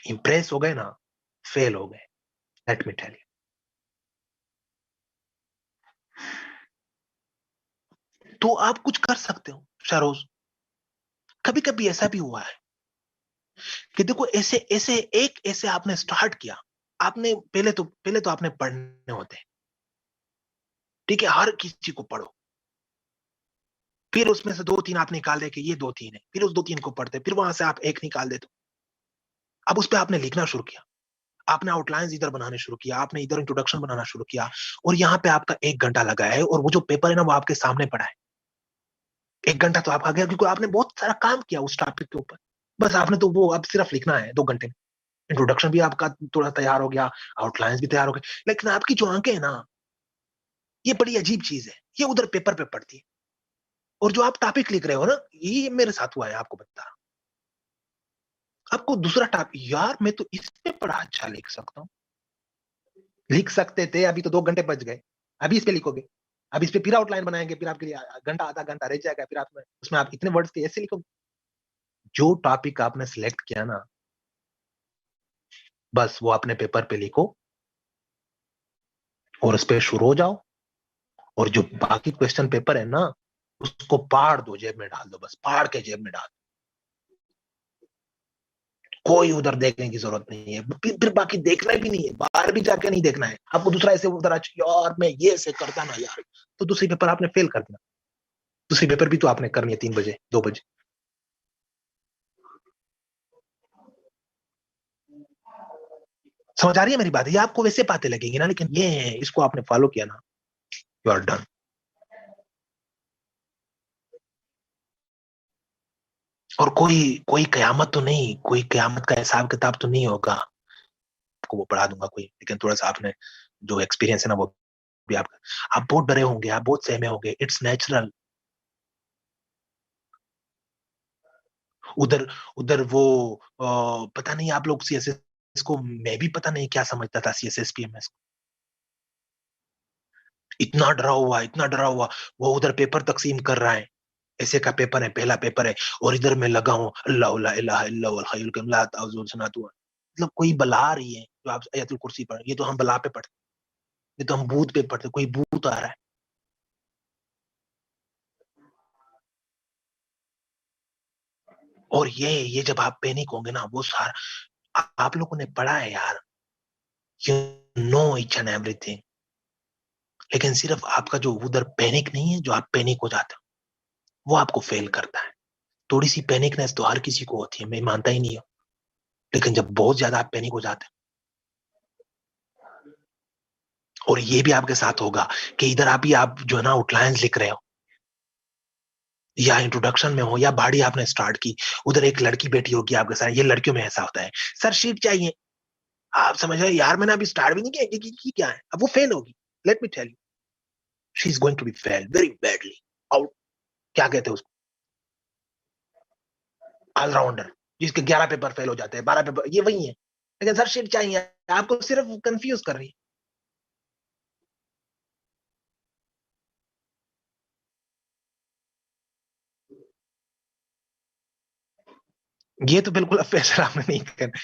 Impress हो गए ना, फेल हो गए, लेट मी टेल यू। तो आप कुछ कर सकते हो शरोज। कभी कभी ऐसा भी हुआ है कि देखो, ऐसे ऐसे एक ऐसे आपने स्टार्ट किया, आपने पहले तो आपने पढ़ने होते हैं, ठीक है, हर किसी को पढ़ो, फिर उसमें से 2-3 आप निकाल दे कि ये 2-3 है, फिर उस 2-3 को पढ़ते, फिर वहां से आप एक निकाल देते। अब उस पर आपने लिखना शुरू किया, आपने आउटलाइंस इधर बनाने शुरू किया, आपने इधर इंट्रोडक्शन बनाना शुरू किया, और यहाँ पे आपका 1 घंटा लगा है, और वो जो पेपर है ना वो आपके सामने पड़ा है। 1 घंटा तो आपका गया, क्योंकि आपने बहुत सारा काम किया उस टॉपिक के ऊपर। बस आपने तो वो अब सिर्फ लिखना है 2 घंटे में। इंट्रोडक्शन भी आपका थोड़ा तैयार हो गया, आउटलाइंस भी तैयार हो गए, लेकिन आपकी जो आंखें है ना, ये बड़ी अजीब चीज है, ये उधर पेपर पे पड़ती है, और जो आप टॉपिक लिख रहे हो ना, ये मेरे साथ हुआ है, आपको बता रहा हूं। आपको दूसरा टॉपिक, यार मैं तो इस पे बड़ा अच्छा लिख सकता हूँ, लिख सकते थे, अभी तो 2 घंटे बच गए, अभी इस पे लिखोगे, अब इस पे फिर आउटलाइन बनाएंगे, फिर आपके लिए घंटा आधा घंटा रह जाएगा, फिर आप उसमें आप इतने वर्ड्स के ऐसे लिखोगे। जो टॉपिक आपने सिलेक्ट किया ना, बस वो अपने पेपर पे लिखो, और उस पे शुरू हो जाओ, और जो बाकी क्वेश्चन पेपर है ना, उसको पाड़ दो, जेब में डाल दो, बस पाड़ के जेब में डाल दो। कोई उधर देखने की जरूरत नहीं है, फिर बाकी देखना भी नहीं है, बाहर भी जाके नहीं देखना है आपको, दूसरा ऐसे उधर यार मैं ये ऐसे करता ना यार, तो दूसरी पेपर आपने फेल कर दिया। दूसरी पेपर भी तो आपने करनी है 3 बजे 2 बजे। समझ आ रही है मेरी बात, ये आपको वैसे बातें लगेंगी ना, लेकिन ये है, इसको आपने फॉलो किया ना, यू आर डन। और कोई कोई कयामत तो नहीं, कोई कयामत का हिसाब किताब तो नहीं होगा, आपको वो पढ़ा दूंगा कोई, लेकिन थोड़ा सा आपने जो एक्सपीरियंस है ना, वो भी आपका, आप बहुत डरे होंगे, आप बहुत सहमे होंगे, इट्स नेचुरल। उधर उधर वो पता नहीं आप लोग सीएसएस को, मैं भी पता नहीं क्या समझता था सीएसएस पीएमएस को, इतना डरा हुआ, वो उधर पेपर तकसीम कर रहा है, ऐसे का पेपर है, पहला पेपर है, और इधर मैं लगा हूँ, अल्लाह ला इलाहा इल्लल्लाह वल हय्युल कय्यूम ला ताऊजुहु सनतु, मतलब कोई बला आ रही है, जो आप आयतुल कुर्सी पढ़, ये तो हम बला पे पढ़ते, ये तो हम भूत पे पढ़ते, कोई भूत आ रहा है। और ये जब आप पैनिक होंगे ना, वो सारा आप लोगों ने पढ़ा है यार, you know each and everything, लेकिन सिर्फ आपका जो उधर पैनिक नहीं है, जो आप पैनिक हो जाते हो, वो आपको फेल करता है। थोड़ी सी पैनिकनेस तो हर किसी को होती है, मैं मानता ही नहीं हूं, लेकिन जब बहुत ज्यादा आप पैनिक हो जाते हैं, और ये भी आपके साथ होगा कि इधर आप जो है ना आउटलाइंस लिख रहे हो या इंट्रोडक्शन में हो या बॉडी आपने स्टार्ट की, उधर एक लड़की बैठी होगी आपके साथ। ये लड़कियों में ऐसा होता है, सर शीट चाहिए, आप समझ रहे यार मैंने अभी स्टार्ट भी नहीं किया कि क्या है, अब वो फेल होगी। Let me tell you, she is going to be fail very badly out. क्या कहते हैं उसको, ऑलराउंडर, जिसके 11 पेपर फेल हो जाते हैं, 12 पेपर, ये वही है। लेकिन सर शीट चाहिए, आपको सिर्फ कंफ्यूज कर रही है। ये तो बिल्कुल फैसला आपने नहीं करना।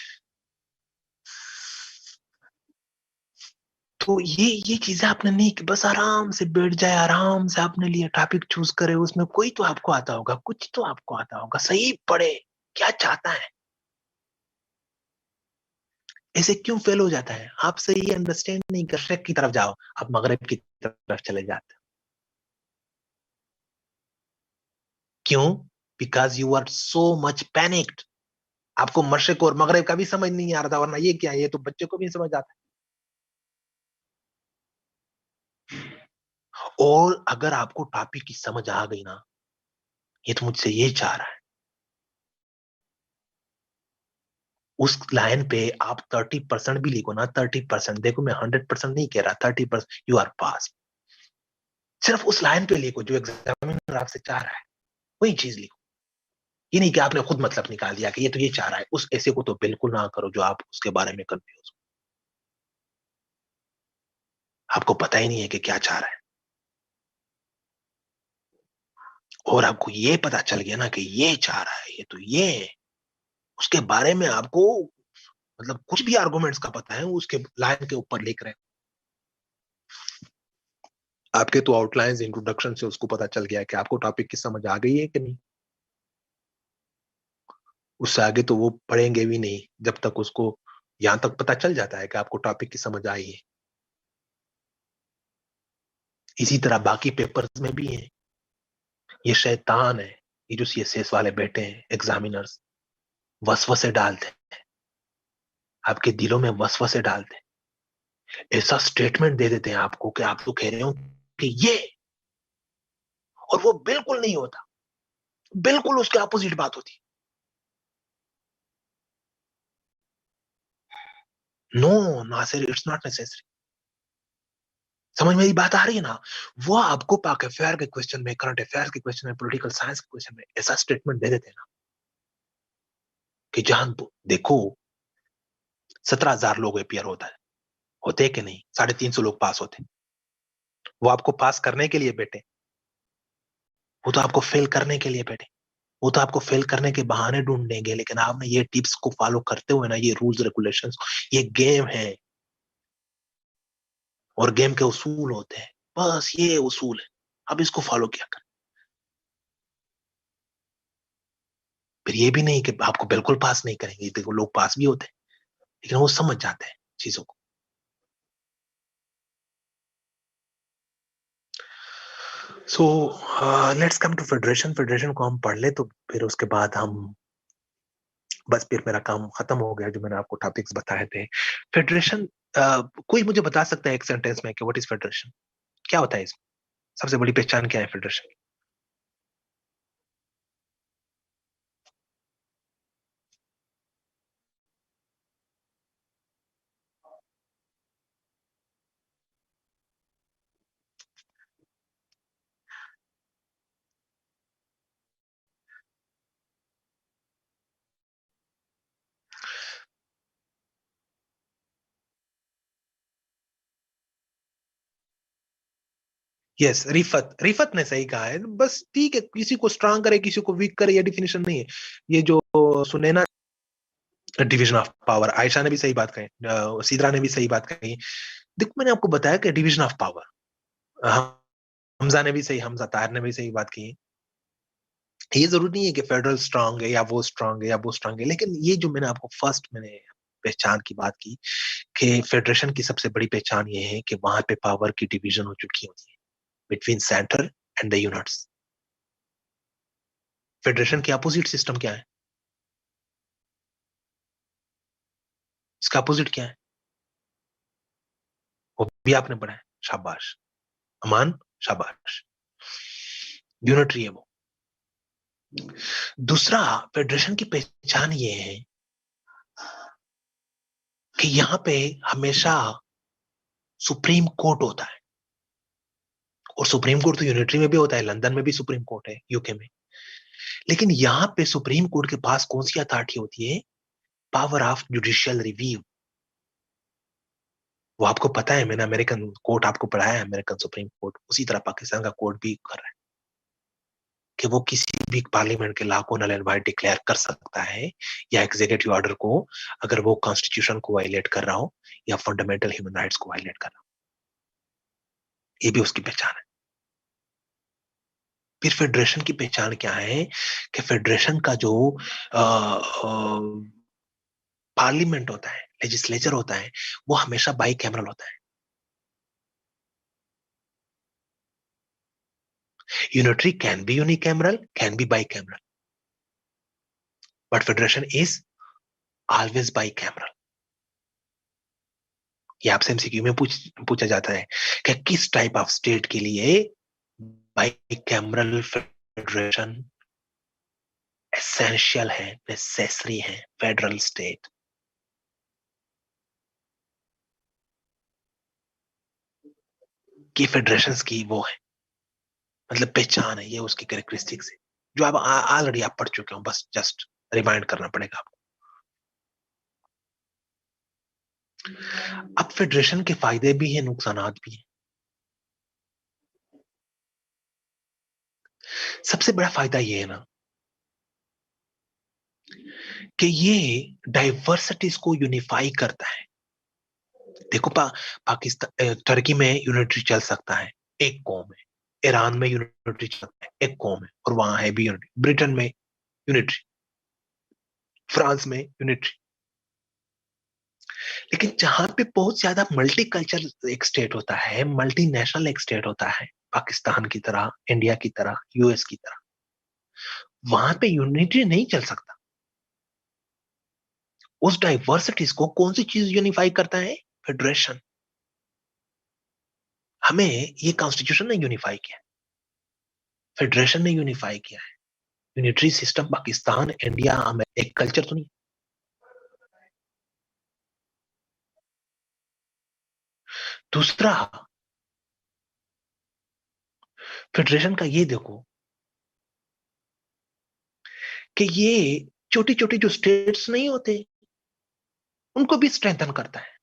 तो ये चीजें आपने नहीं कि बस आराम से बैठ जाए, आराम से अपने लिए टॉपिक चूज करे, उसमें कोई तो आपको आता होगा, कुछ तो आपको आता होगा, सही पढ़े क्या चाहता है। ऐसे क्यों फेल हो जाता है, आप सही अंडरस्टैंड नहीं कर, शेख की तरफ जाओ, आप मगरब की तरफ चले जाते हो। क्यों? Because you are so much panicked. आपको मशरिक और मगरब का भी समझ नहीं आ रहा था, वरना ये क्या है, ये तो बच्चे को भी समझ आता है। और अगर आपको टॉपिक की समझ आ गई ना, ये तो मुझसे ये चाह रहा है, उस लाइन पे आप 30% भी लिखो ना, 30%, देखो मैं 100% नहीं कह रहा, 30% यू आर पास। सिर्फ उस लाइन पे लिखो जो एग्जामिनर आपसे चाह रहा है, वही चीज लिखो। ये नहीं कि आपने खुद मतलब निकाल दिया कि ये तो ये चाह रहा है, उस ऐसे को तो बिल्कुल ना करो जो आप उसके बारे में कंफ्यूज हो, आपको पता ही नहीं है कि क्या चाह रहा है। और आपको ये पता चल गया ना कि ये चाह रहा है, ये तो ये है, उसके बारे में आपको मतलब कुछ भी आर्गुमेंट्स का पता है, उसके लाइन के ऊपर लिख रहे हैं। आपके तो आउटलाइंस इंट्रोडक्शन से उसको पता चल गया है कि आपको टॉपिक की समझ आ गई है कि नहीं। उससे आगे तो वो पढ़ेंगे भी नहीं जब तक उसको यहां तक पता चल जाता है कि आपको टॉपिक की समझ आई है। इसी तरह बाकी पेपर्स में भी है। ये शैतान है, ये जो सीएसएस वाले बैठे हैं एग्जामिनर्स, वसवसे डालते हैं आपके दिलों में, वसवसे डालते हैं, ऐसा स्टेटमेंट दे देते हैं आपको कि आप तो कह रहे हो कि ये, और वो बिल्कुल नहीं होता, बिल्कुल उसके अपोजिट बात होती है। No Nasir, it's not necessary. समझ मेरी बात आ रही है ना? वो आपको पाक अफेयर के क्वेश्चन में, करंट अफेयर्स के क्वेश्चन में, पॉलिटिकल साइंस के क्वेश्चन में ऐसा स्टेटमेंट दे देते हैं ना कि जान देखो 17,000 लोग अपियर होता है, होते हैं कि नहीं, 350 लोग पास होते हैं। वो आपको पास करने के लिए बैठे, वो तो आपको फेल करने के लिए बैठे, वो तो आपको फेल करने के बहाने ढूंढेंगे। लेकिन आपने ये टिप्स को फॉलो करते हुए ना, ये रूल्स रेगुलेशंस, ये गेम है और गेम के उसूल होते हैं, बस ये उसूल है, अब इसको फॉलो किया कर। फिर ये भी नहीं कि आपको बिल्कुल पास नहीं करेंगे, देखो लोग पास भी होते हैं, लेकिन वो समझ जाते हैं चीजों को। So let's come to federation. Federation को हम पढ़ ले तो फिर उसके बाद हम, बस फिर मेरा काम खत्म हो गया जो मैंने आपको टॉपिक्स बताए थे। फेडरेशन, कोई मुझे बता सकता है एक सेंटेंस में कि व्हाट इज फेडरेशन, क्या होता है इसमें, सबसे बड़ी पहचान क्या है फेडरेशन? यस, रिफत, रिफत ने सही कहा है, बस ठीक है, किसी को स्ट्रांग करे किसी को वीक करे, ये डिफिनेशन नहीं है। ये जो Sunaina, division of power, Ayesha ने भी सही बात कही, सीदरा ने भी सही बात कही। देखो मैंने आपको बताया कि डिवीजन ऑफ पावर, हमजा ने भी सही, हमजा ताहिर ने भी सही बात की। ये जरूरी नहीं है कि फेडरल स्ट्रांग है या वो स्ट्रांग है या वो स्ट्रांग है, लेकिन ये जो मैंने आपको फर्स्ट मैंने पहचान की बात की कि फेडरेशन की सबसे बड़ी पहचान ये है कि वहां पे पावर की डिवीजन हो चुकी होती है between centre and the units. Federation के अपोजिट सिस्टम क्या है? इसका अपोजिट क्या है? वो भी आपने पढ़ा है, शाबाश अमान, शाबाश, यूनिटरी है वो। दूसरा, फेडरेशन की पहचान ये है कि यहां पे हमेशा सुप्रीम कोर्ट होता है, और सुप्रीम कोर्ट तो यूनिटरी में भी होता है, लंदन में भी सुप्रीम कोर्ट है, यूके में। लेकिन यहां पे सुप्रीम कोर्ट के पास कौन सी अथॉरिटी होती है? Power of judicial review. वो आपको पता है, मैंने अमेरिकन कोर्ट आपको पढ़ाया है, अमेरिकन सुप्रीम कोर्ट, उसी तरह पाकिस्तान का कोर्ट भी कर रहा है कि वो किसी भी पार्लियामेंट के लॉ को नल एंड वाइड डिक्लेयर कर सकता है, या एग्जीक्यूटिव ऑर्डर को, अगर वो कॉन्स्टिट्यूशन को वायलेट कर रहा हो या फंडामेंटल ह्यूमन राइट्स को वायलेट कर रहा हो। ये भी उसकी पहचान है। फिर फेडरेशन की पहचान क्या है कि फेडरेशन का जो पार्लियामेंट होता है, लेजिस्लेचर होता है, वो हमेशा बाई कैमरल होता है। Unitary can be unicameral, can be by cameral, but federation is always by cameral. ये आपसे एमसीक्यू में पूछा जाता है कि किस टाइप ऑफ स्टेट के लिए बाई कैमरल फेडरेशन एसेंशियल है, नेसेसरी है, फेडरल स्टेट। की फेडरेशंस की वो है, मतलब पहचान है, ये उसकी कैरेक्टरिस्टिक्स है, जो आप ऑलरेडी आप पढ़ चुके हो, बस जस्ट रिमाइंड करना पड़ेगा आपको। अब फेडरेशन के फायदे भी हैं, नुकसानात भी हैं। सबसे बड़ा फायदा ये है ना कि ये डाइवर्सिटीज को यूनिफाई करता है। देखो पाकिस्तान टर्की में यूनिटरी चल सकता है, एक कौम है। ईरान में यूनिटरी चल सकता है, एक कौम है, और वहां है भी यूनिटरी। ब्रिटेन में यूनिटरी, फ्रांस में यूनिटरी। लेकिन जहां पे बहुत ज्यादा मल्टी कल्चर एक स्टेट होता है, मल्टी नेशनल एक स्टेट होता है, पाकिस्तान की तरह, इंडिया की तरह, यूएस की तरह, वहां पे यूनिटी नहीं चल सकता। उस डाइवर्सिटीज को कौन सी चीज यूनिफाई करता है? फेडरेशन। हमें ये कॉन्स्टिट्यूशन ने यूनिफाई किया, फेडरेशन ने यूनिफाई किया है। यूनिटरी सिस्टम पाकिस्तान, इंडिया, एक कल्चर तो नहीं। दूसरा, फेडरेशन का ये देखो कि ये छोटी छोटी जो स्टेट्स नहीं होते, उनको भी स्ट्रेंथन करता है।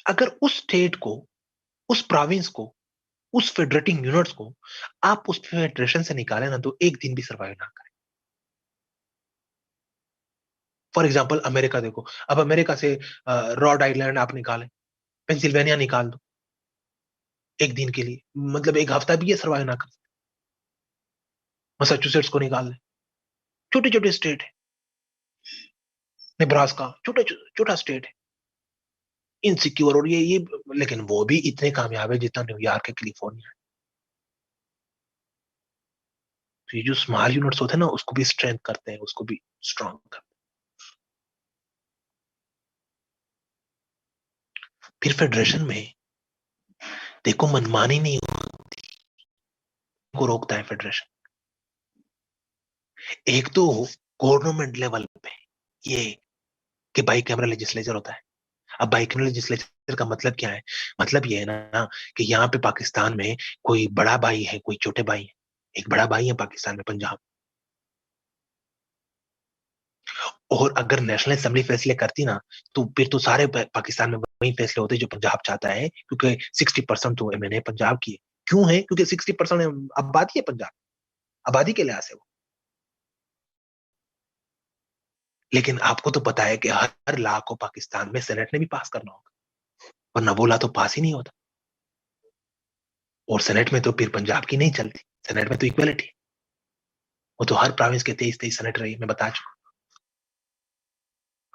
अगर उस स्टेट को, उस प्रोविंस को, उस फेडरेटिंग यूनिट्स को आप उस फेडरेशन से निकाले ना, तो एक दिन भी सर्वाइव ना करे। फॉर एग्जांपल अमेरिका देखो, अब अमेरिका से रॉड आइलैंड आप निकालें, पेंसिल्वेनिया निकाल दो एक दिन के लिए, मतलब एक हफ्ता भी ये सर्वाइव ना कर। मैसाचुसेट्स को निकाल लें, छोटे छोटे स्टेट है। नेब्रास्का छोटा छोटा स्टेट है, इनसिक्योर, और ये लेकिन वो भी इतने कामयाब है जितना न्यूयॉर्क है, कैलिफोर्निया है। तो ये जो स्मॉल यूनिट्स होते हैं ना, उसको भी स्ट्रेंथ करते हैं, उसको भी स्ट्रांग करते हैं। फिर फेडरेशन में देखो मनमानी नहीं को रोकता है फेडरेशन। एक तो गवर्नमेंट लेवल पे ये कि बाई कैमरा लेजिस्लेचर होता है। अब बाई कैमरा लेजिस्लेचर का मतलब क्या है? मतलब ये है ना कि यहाँ पे पाकिस्तान में कोई बड़ा भाई है, कोई छोटे भाई है। एक बड़ा भाई है पाकिस्तान में, पंजाब, और अगर नेशनल असेंबली फैसले करती ना, तो फिर तो सारे पाकिस्तान में वही फैसले होते जो पंजाब चाहता है, क्योंकि 60% तो मैंने पंजाब की है। क्यों है? क्योंकि 60% आबादी है पंजाब, आबादी के लिहाज से वो। लेकिन आपको तो पता है कि हर लॉ को पाकिस्तान में सेनेट ने भी पास करना होगा, वरना वो लॉ तो पास ही नहीं होता। और सेनेट में तो फिर पंजाब की नहीं चलती, सेनेट में तो इक्वालिटी, वो तो हर प्रोविंस के 23 सेनेटर है, मैं बता चुका।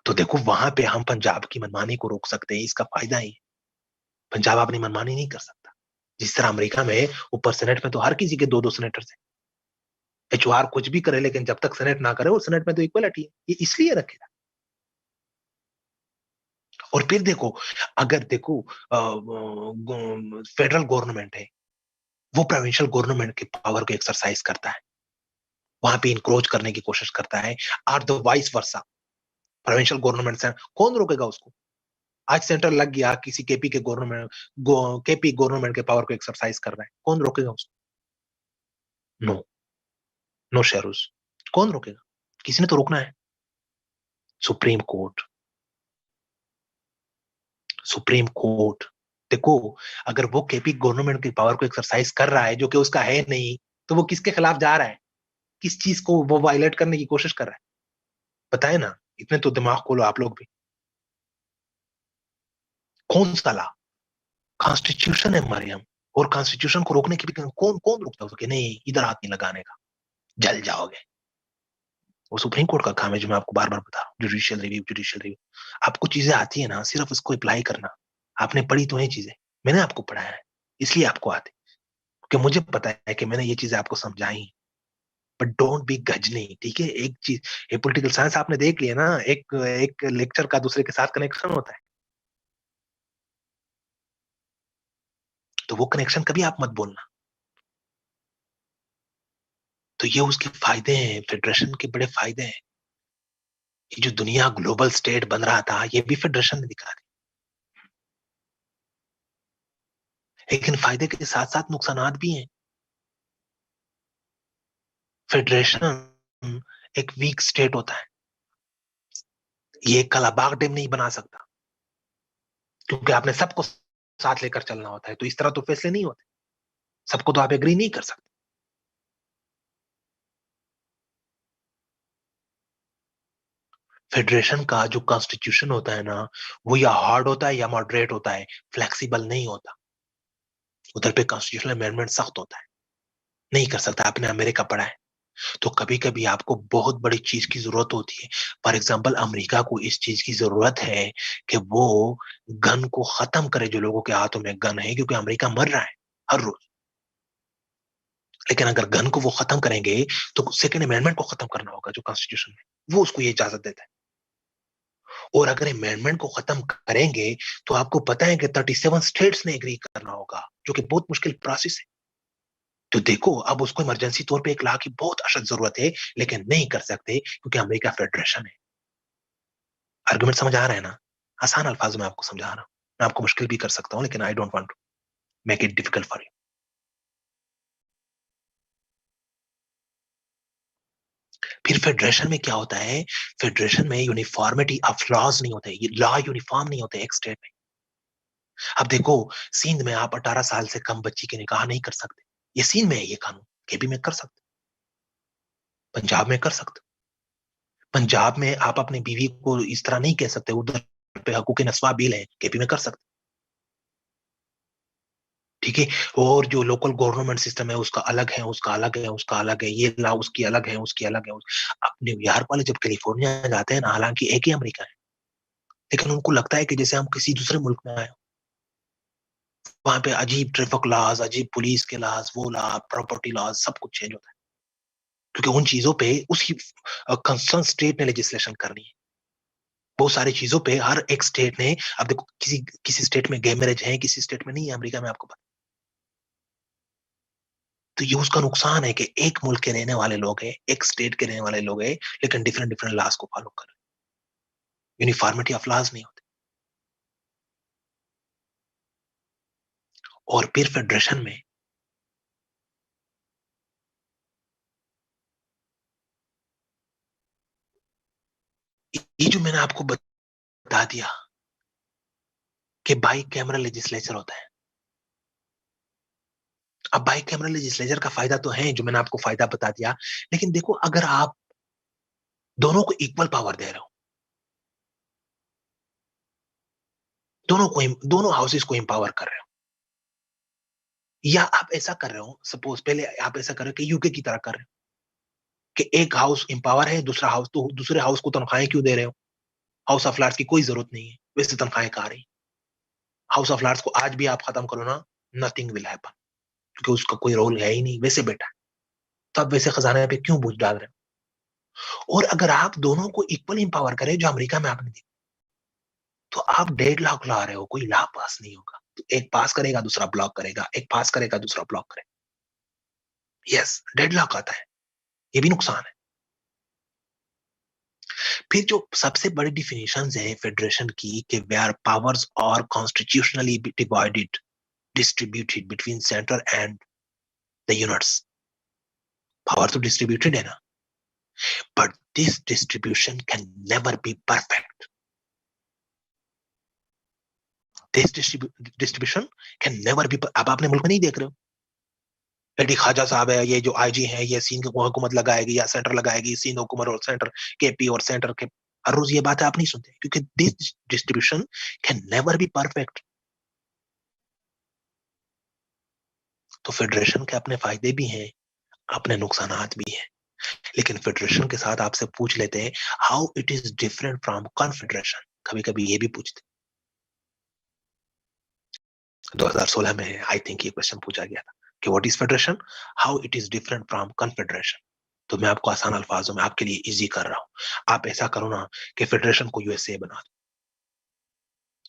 तो देखो वहां पे हम पंजाब की मनमानी को रोक सकते हैं, इसका फायदा ही। पंजाब अपनी मनमानी नहीं कर सकता। जिस तरह अमेरिका में ऊपर सेनेट में तो हर किसी के 2-2 सेनेटर थे। एचओआर कुछ भी करे, लेकिन जब तक सेनेट ना करे, वो सेनेट में तो इक्वालिटी है, ये इसलिए रखेगा। और फिर देखो, अगर देखो फेडरल गवर्नमेंट है, वो प्रोविंशियल गवर्नमेंट के पावर को एक्सरसाइज करता है, वहां पे इंक्रोच करने की कोशिश करता है, और the vice versa. Provincial government से कौन रोकेगा उसको? आज सेंटर लग गया किसी केपी गवर्नमेंट के पावर को एक्सरसाइज कर रहा है, कौन रोकेगा उसको? नो, नो शेरूज, कौन रोकेगा? किसी ने तो रोकना है। Supreme court, supreme court. देखो, अगर वो केपी गवर्नमेंट की पावर को एक्सरसाइज कर रहा है, जो कि उसका है नहीं, तो वो किसके खिलाफ जा रहा है? किस चीज को वो वायलेट करने की कोशिश कर रहा है? बताए ना, इतने तो दिमाग खोलो आप लोग भी। कौन सा ला? कॉन्स्टिट्यूशन है हमारे हम, और कॉन्स्टिट्यूशन को रोकने की भी कौन कौन रोकता है कि नहीं, इधर हाथ नहीं लगाने का, जल जाओगे। वो सुप्रीम कोर्ट का काम है, जो मैं आपको बार बार बता रहा हूँ, जुडिशियल रिव्यू, जुडिशियल रिव्यू। आपको चीजें आती है ना, सिर्फ उसको अप्लाई करना। आपने पढ़ी तो है चीजें, मैंने आपको पढ़ाया है, इसलिए आपको आती, क्योंकि मुझे पता है कि मैंने ये चीजें आपको समझाई। बट डोंट बी गजनी, ठीक है? एक चीज, ये पॉलिटिकल साइंस आपने देख लिया ना, एक एक लेक्चर का दूसरे के साथ कनेक्शन होता है, तो वो कनेक्शन कभी आप मत बोलना। तो ये उसके फायदे हैं, फेडरेशन के बड़े फायदे हैं। ये जो दुनिया ग्लोबल स्टेट बन रहा था, ये भी फेडरेशन ने दिखा दी। लेकिन फायदे के साथ साथ नुकसानात भी हैं। फेडरेशन एक वीक स्टेट होता है, ये कलाबाग डैम नहीं बना सकता, क्योंकि आपने सबको साथ लेकर चलना होता है, तो इस तरह तो फैसले नहीं होते, सबको तो आप एग्री नहीं कर सकते। फेडरेशन का जो कॉन्स्टिट्यूशन होता है ना, वो या हार्ड होता है या मॉडरेट होता है, फ्लेक्सिबल नहीं होता। उधर पे कॉन्स्टिट्यूशनल अमेंडमेंट सख्त होता है, नहीं कर सकता। आपने अमेरिका पढ़ा है, तो कभी कभी आपको बहुत बड़ी चीज की जरूरत होती है। फॉर एग्जाम्पल, अमेरिका को इस चीज की जरूरत है कि वो गन को खत्म करे, जो लोगों के हाथों में गन है, क्योंकि अमेरिका मर रहा है हर रोज। लेकिन अगर गन को वो खत्म करेंगे, तो सेकेंड अमेंडमेंट को खत्म करना होगा, जो कॉन्स्टिट्यूशन में वो उसको ये इजाजत देता है। और अगर अमेंडमेंट को खत्म करेंगे, तो आपको पता है कि 37 स्टेट्स ने एग्री करना होगा, जो कि बहुत मुश्किल प्रोसेस है। तो देखो, अब उसको इमरजेंसी तौर पे एक लॉ की बहुत अशद जरूरत है, लेकिन नहीं कर सकते, क्योंकि अमेरिका फेडरेशन है। आर्गुमेंट समझ आ रहा है ना? आसान अल्फाजों में आपको समझा रहा हूं। मैं आपको मुश्किल भी कर सकता हूं, लेकिन I don't want to make it difficult for you. फिर फेडरेशन में क्या होता है? फेडरेशन में यूनिफॉर्मिटी ऑफ लॉज नहीं होते, लॉ यूनिफॉर्म नहीं होते एक स्टेट में। अब देखो, सिंध में आप 18 साल से कम बच्ची के निकाह नहीं कर सकते, ये सिंध में है ये कानून। केपी में कर सकते, पंजाब में कर सकते। पंजाब में आप अपनी बीवी को इस तरह नहीं कह सकते, उधर पे हकूक नस्वा बिल है, केपी में कर सकते, ठीक है? और जो लोकल गवर्नमेंट सिस्टम है, उसका अलग है, उसका अलग है, उसका अलग है, ये लॉ उसकी अलग है, उसकी अलग है। अब न्यूयॉर्क वाले जब कैलिफोर्निया जाते हैं ना, हालांकि एक ही अमेरिका है, लेकिन उनको लगता है कि जैसे हम किसी दूसरे मुल्क में आए। वहां पे अजीब ट्रैफिक लॉज, अजीब पुलिस के लॉज, वो लॉ, प्रॉपर्टी लॉज, सब कुछ चेंज होता है, क्योंकि उन चीजों पे उसी कंसर्न स्टेट ने लेजिस्लेशन करनी है। बहुत सारी चीजों पे हर एक स्टेट ने, अब देखो, किसी किसी स्टेट में गे मैरिज है, किसी स्टेट में नहीं है, अमेरिका में आपको पता। तो ये उसका नुकसान है कि एक मुल्क के रहने वाले लोग हैं, एक स्टेट के रहने वाले लोग हैं, लेकिन डिफरेंट डिफरेंट लॉज को फॉलो कर रहे हैं, यूनिफॉर्मिटी ऑफ लॉज नहीं होती। और फिर फेडरेशन में ये जो मैंने आपको बता दिया कि बाई कैमरा लेजिस्लेचर होता है। अब बाई कैमरा लेजिस्लेचर का फायदा तो है, जो मैंने आपको फायदा बता दिया, लेकिन देखो, अगर आप दोनों को इक्वल पावर दे रहे हो, दोनों हाउसेस को एम्पावर कर रहे हो, या आप ऐसा कर रहे हो, सपोज पहले आप ऐसा कर रहे हो कि यूके की तरह कर रहे हो कि एक हाउस एम्पावर है, दूसरा हाउस, तो दूसरे हाउस को तनख्वाहें क्यों दे रहे हो? हाउस ऑफ लॉर्ड्स की कोई जरूरत नहीं है, वैसे तनख्वाहें कहा रही। हाउस ऑफ लॉर्ड्स को आज भी आप खत्म करो ना, नथिंग विल हैपन, क्योंकि उसका कोई रोल है ही नहीं, वैसे बैठा है। तो आप वैसे खजाने पे क्यों बोझ डाल रहे हो? और अगर आप दोनों को इक्वल एम्पावर करें, जो अमेरिका में आपने देखा, तो आप डेडलॉक ला रहे हो, कोई लॉ पास नहीं होगा। तो एक पास करेगा, दूसरा ब्लॉक करेगा, एक पास करेगा, दूसरा ब्लॉक करेगा। यस, डेडलॉक आता है, ये भी नुकसान है। फिर जो सबसे बड़ी डिफिनेशन है फेडरेशन की कि where powers are constitutionally divided, distributed between centre and the units. Power तो डिस्ट्रीब्यूटेड है ना, but this distribution can never be perfect. This distribution can never be. अब आपने मुल्क में नहीं देख रहे हो, लेडी ख्वाजा साहब है, ये जो आईजी है, ये सिंध को हुकूमत लगाएगी या सेंटर लगाएगी, सिंध हुकूमत और सेंटर, केपी और सेंटर के, हर रोज ये बात आप नहीं सुनते, क्योंकि this distribution can never be perfect. तो फेडरेशन के अपने फायदे भी हैं, अपने नुकसानात भी हैं। लेकिन फेडरेशन के साथ आपसे पूछ लेते हैं how it is different from confederation. कभी कभी ये भी पूछते, 2016 में आई थिंक ये क्वेश्चन पूछा गया था कि what is federation, how it is different from confederation. तो मैं आपको आसान अल्फाजों में आपके लिए इजी कर रहा हूं। आप ऐसा करो ना कि फेडरेशन को यूएसए बना दो,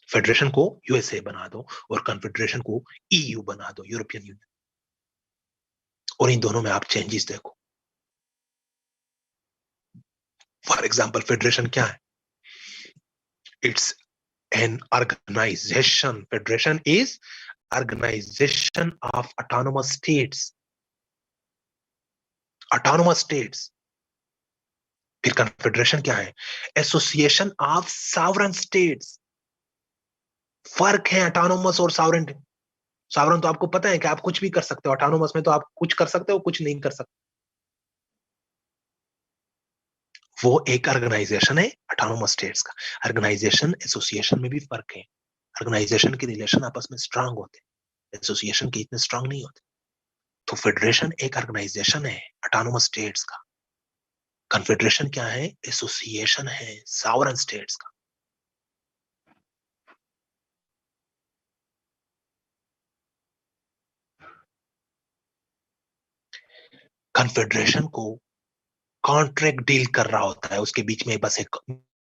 फेडरेशन को यूएसए बना दो, और कॉन्फेडरेशन को ईयू बना दो, यूरोपियन यूनियन। और इन दोनों में आप चेंजेस देखो। फॉर एग्जाम्पल फेडरेशन क्या है? It's an organization. Federation is organization of autonomous states. Autonomous states. फिर कन्फेडरेशन क्या है? Association of sovereign states. फर्क है ऑटोनोमस और सॉवरन। सॉवरन तो आपको पता है कि आप कुछ भी कर सकते हो, ऑटोनोमस में तो आप कुछ कर सकते हो, कुछ नहीं कर सकते। वो एक ऑर्गेनाइजेशन है ऑटोनोमस स्टेट्स का। ऑर्गेनाइजेशन एसोसिएशन में भी फर्क है। ऑर्गेनाइजेशन के रिलेशन आपस में स्ट्रांग होते हैं, एसोसिएशन के इतने स्ट्रांग नहीं होते। तो फेडरेशन एक ऑर्गेनाइजेशन है ऑटोनोमस स्टेट्स का, कन्फेडरेशन क्या है? एसोसिएशन है सॉवरन स्टेट्स का। कन्फेडरेशन को कॉन्ट्रैक्ट डील कर रहा होता है, उसके बीच में बस एक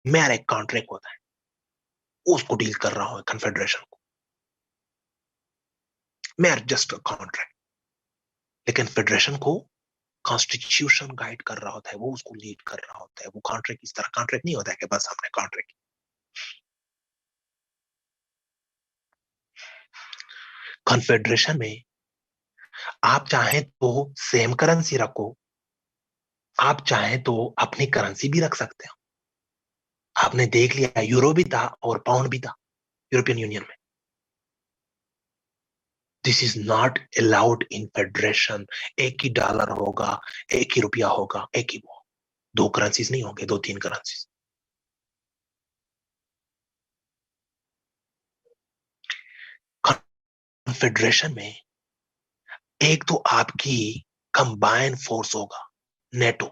मेयर, एक कॉन्ट्रैक्ट होता है, उसको डील कर रहा हो कन्फेडरेशन को, मेयर जस्ट कॉन्ट्रैक्ट। लेकिन फेडरेशन को कॉन्स्टिट्यूशन गाइड कर रहा होता है, वो उसको लीड कर रहा होता है। वो कॉन्ट्रैक्ट इस तरह कॉन्ट्रैक्ट नहीं होता है कि बस हमने कॉन्ट्रैक्ट। कन्फेडरेशन में आप चाहें तो सेम करेंसी रखो, आप चाहें तो अपनी करेंसी भी रख सकते हो। आपने देख लिया यूरो भी था और पाउंड भी था यूरोपियन यूनियन में। This is not allowed in federation. एक ही डॉलर होगा, एक ही रुपया होगा, एक ही वो, दो करेंसीज नहीं होंगे, दो तीन करेंसीज। कॉन्फेडरेशन में एक तो आपकी कंबाइन फोर्स होगा, नेटो,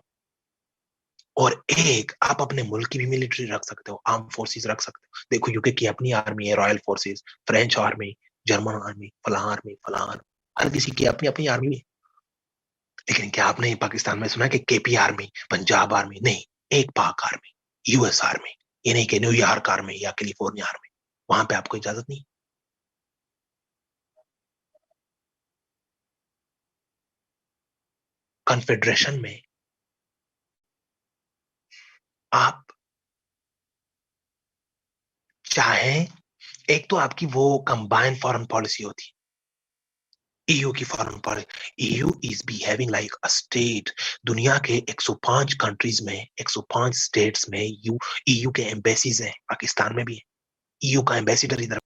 और एक आप अपने मुल्क की भी मिलिट्री रख सकते हो, आर्म फोर्सेस रख सकते हो। देखो यूके की अपनी आर्मी है, royal forces, French army, German army, फलां आर्मी, फलां आर्मी, हर किसी की अपनी अपनी आर्मी है। लेकिन क्या आपने पाकिस्तान में सुना कि केपी आर्मी, पंजाब आर्मी? नहीं, एक पाक आर्मी, यूएस आर्मी। ये नहीं कि न्यूयॉर्क आर्मी या कैलिफोर्निया आर्मी, वहां पे आपको इजाजत नहीं। कॉन्फेडरेशन में आप चाहे, एक तो आपकी वो कंबाइंड फॉरेन पॉलिसी होती, ईयू की foreign policy. EU is behaving like a state. दुनिया के 105 कंट्रीज में, 105 स्टेट्स में ईयू के एम्बेसीज हैं, पाकिस्तान में भी है ईयू का एम्बेसिडर इधर।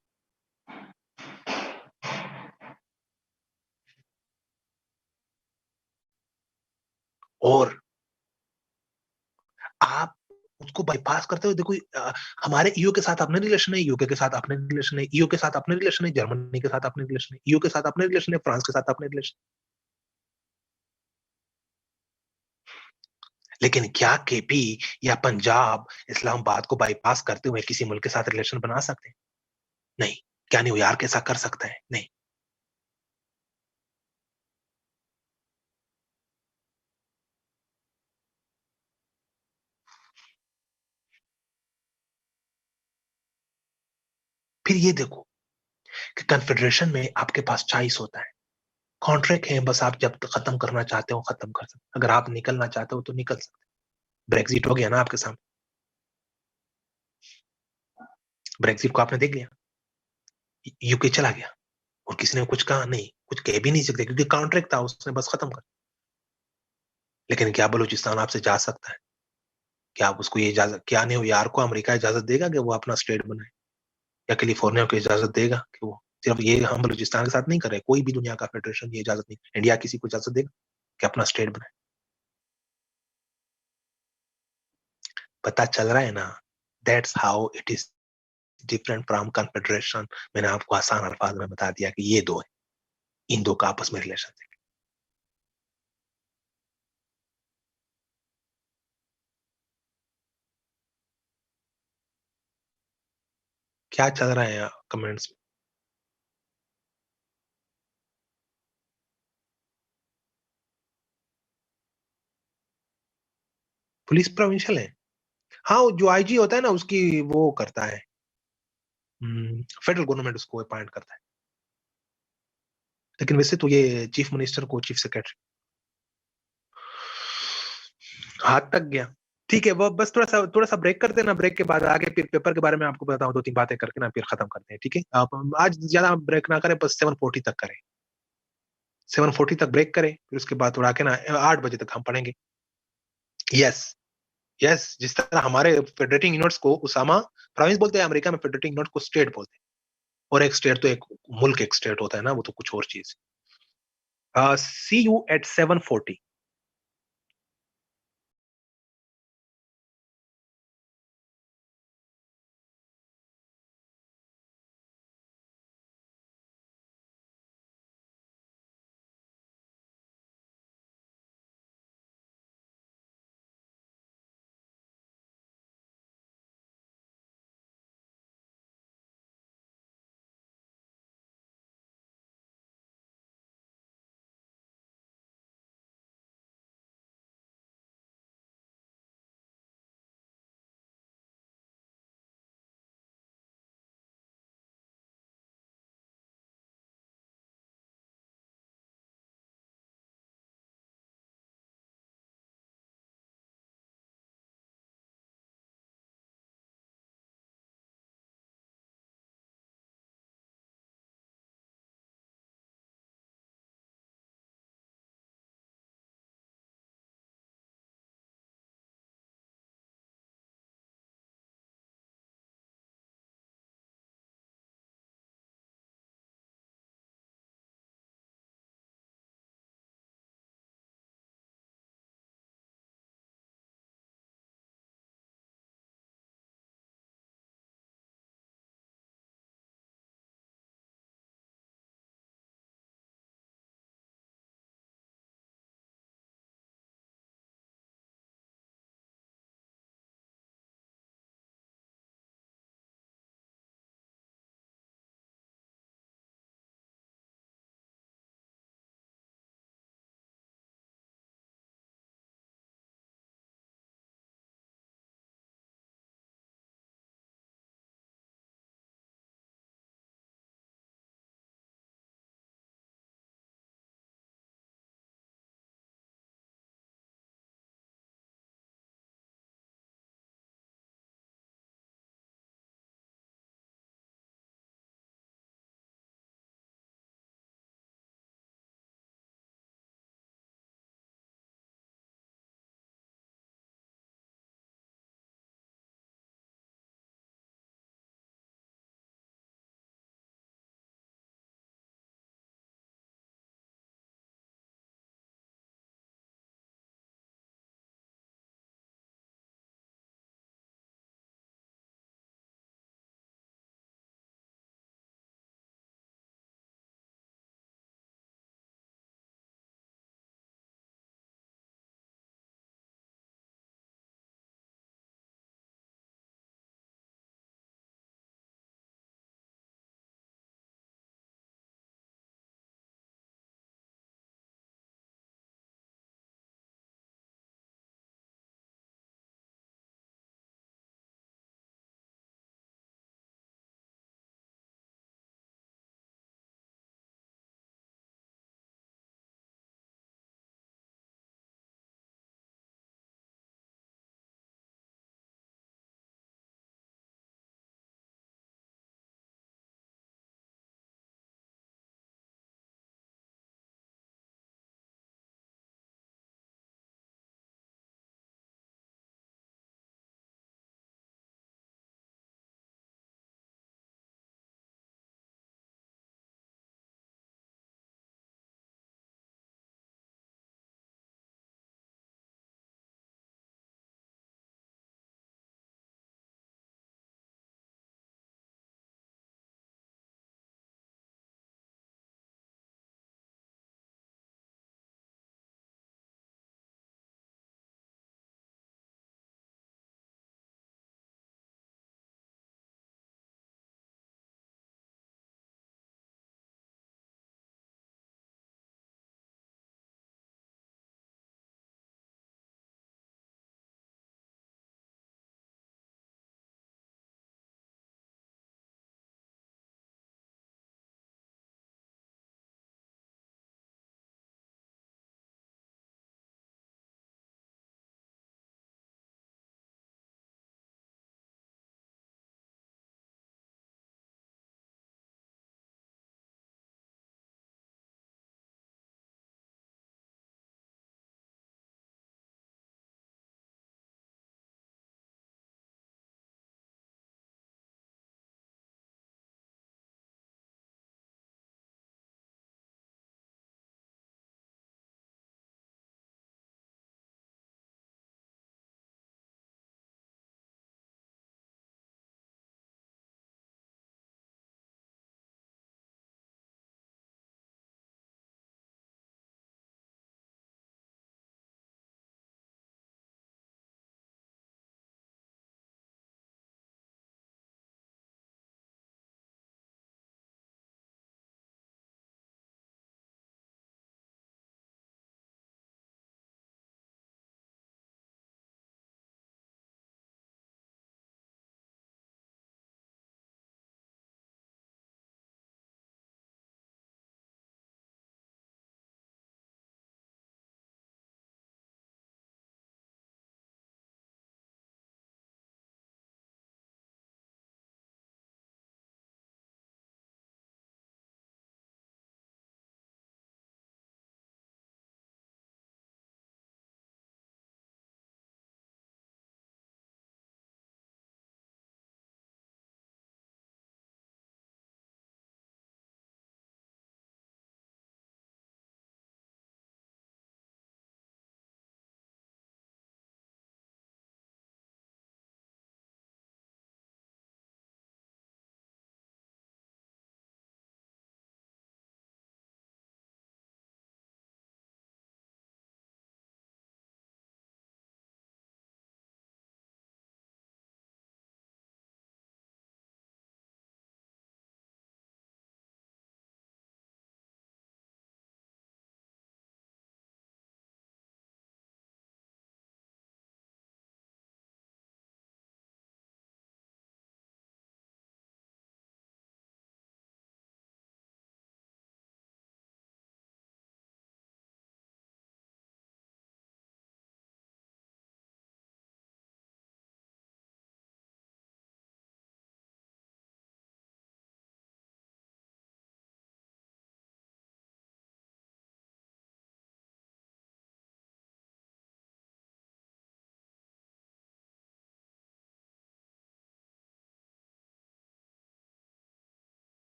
और आप उसको को बाईपास करते हुए देखो, हमारे ईयू के साथ अपने रिलेशन है, यूके के साथ अपने रिलेशन है, ईयू के साथ अपने रिलेशन है, जर्मनी के साथ अपने रिलेशन है, ईयू के साथ अपने रिलेशन है, फ्रांस के साथ अपने रिलेशन। लेकिन क्या केपी या पंजाब इस्लामाबाद को बाईपास करते हुए किसी मुल्क के साथ रिलेशन बना सकते हैं? नहीं। क्या न्यूयॉर्क ऐसा कर सकता है? नहीं। फिर ये देखो कि कन्फेडरेशन में आपके पास चॉइस होता है, कॉन्ट्रैक्ट है, बस आप जब तक खत्म करना चाहते हो खत्म कर सकते, अगर आप निकलना चाहते हो तो निकल सकते। ब्रेक्सिट हो गया ना आपके सामने, ब्रेक्सिट को आपने देख लिया, यूके चला गया और किसी ने कुछ कहा नहीं, कुछ कह भी नहीं सकते क्योंकि कॉन्ट्रैक्ट था, उसने बस खत्म कर। लेकिन क्या बलूचिस्तान आपसे जा सकता है? क्या आप उसको ये इजाजत, क्या नहीं हो यार को अमेरिका इजाजत देगा कि वो अपना स्टेट बनाए, या कैलिफोर्निया को इजाजत देगा कि वो सिर्फ ये हम बलूचिस्तान के साथ नहीं कर रहे, कोई भी दुनिया का फेडरेशन ये इजाजत नहीं, इंडिया किसी को इजाजत देगा कि अपना स्टेट बनाए? पता चल रहा है ना? That's how it is different from confederation. मैंने आपको आसान अल्फाज में बता दिया कि ये दो है, इन दो का आपस में रिलेशन है। क्या चल रहा है कमेंट्स में? पुलिस प्रोविंशियल है। हाँ, जो आईजी होता है ना उसकी वो करता है, फेडरल गवर्नमेंट उसको अपॉइंट करता है। लेकिन वैसे तो ये चीफ मिनिस्टर को चीफ सेक्रेटरी हाथ तक गया। ठीक है, वो बस थोड़ा सा ब्रेक करते हैं ना, ब्रेक के बाद आगे फिर पेपर के बारे में आपको बताऊं, 2-3 बातें करके ना फिर खत्म करते हैं, ठीक है? आप आज ज्यादा ब्रेक ना करें, बस 7:40 तक करें, 7:40 तक ब्रेक करें, फिर उसके बाद थोड़ा के ना 8 बजे तक हम पढ़ेंगे। यस, यस, जिस तरह हमारे फेडरेटिंग यूनिट्स को उसामा प्रोविंस बोलते हैं, अमेरिका में फेडरेटिंग यूनिट को स्टेट बोलते हैं, और एक स्टेट तो एक मुल्क एक स्टेट होता है ना, वो तो कुछ और चीज। सी यू एट 7:40।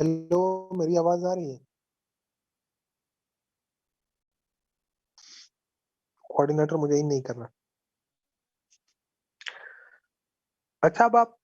हेलो, मेरी आवाज आ रही है? कोऑर्डिनेटर मुझे ही नहीं करना। अच्छा, अब आप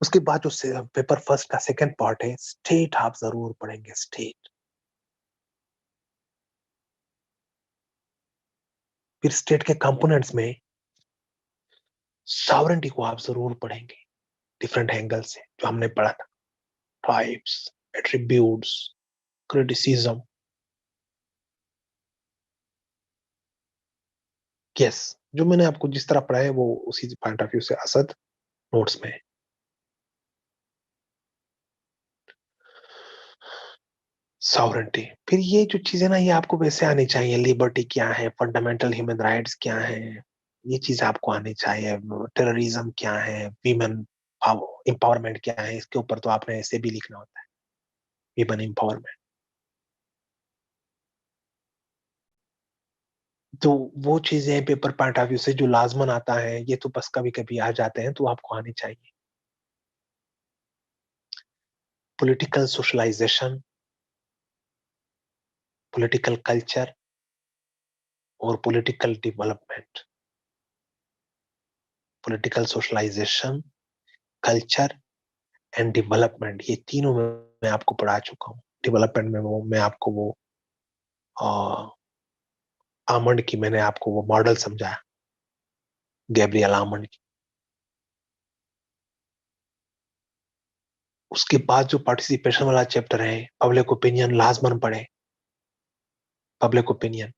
उसके बाद जो पेपर फर्स्ट का सेकंड पार्ट है, स्टेट आप जरूर पढ़ेंगे, स्टेट। फिर स्टेट के कंपोनेंट्स में सॉवरेंटी को आप जरूर पढ़ेंगे डिफरेंट एंगल से, जो हमने पढ़ा था, ट्राइब्स, एट्रीब्यूट्स, क्रिटिसिज्म। यस, जो मैंने आपको जिस तरह पढ़ा है वो उसी पॉइंट ऑफ व्यू से असद नोट्स में है। सॉवरेंटी, फिर ये जो चीजें ना ये आपको वैसे आनी चाहिए, लिबर्टी क्या है, फंडामेंटल ह्यूमन राइट्स क्या है, ये चीज आपको आनी चाहिए। टेररिज्म क्या है, वीमेन एम्पावरमेंट क्या है, इसके ऊपर तो आपने ऐसे भी लिखना होता है, वीमेन एम्पावरमेंट। तो वो चीजें पेपर पॉइंट ऑफ व्यू से जो लाजमन आता है, ये तो बस कभी कभी आ जाते हैं, तो आपको आनी चाहिए। पॉलिटिकल सोशलाइजेशन, पॉलिटिकल कल्चर और political development. Political socialisation, culture and development, ये तीनों में मैं आपको पढ़ा चुका हूँ। डेवलपमेंट में वो मैं आपको वो आमंड की मैंने आपको वो मॉडल समझाया, गैब्रियल आमंड की। उसके बाद जो पार्टिसिपेशन वाला चैप्टर है, पब्लिक ओपिनियन लाजमन पढ़े। Public opinion,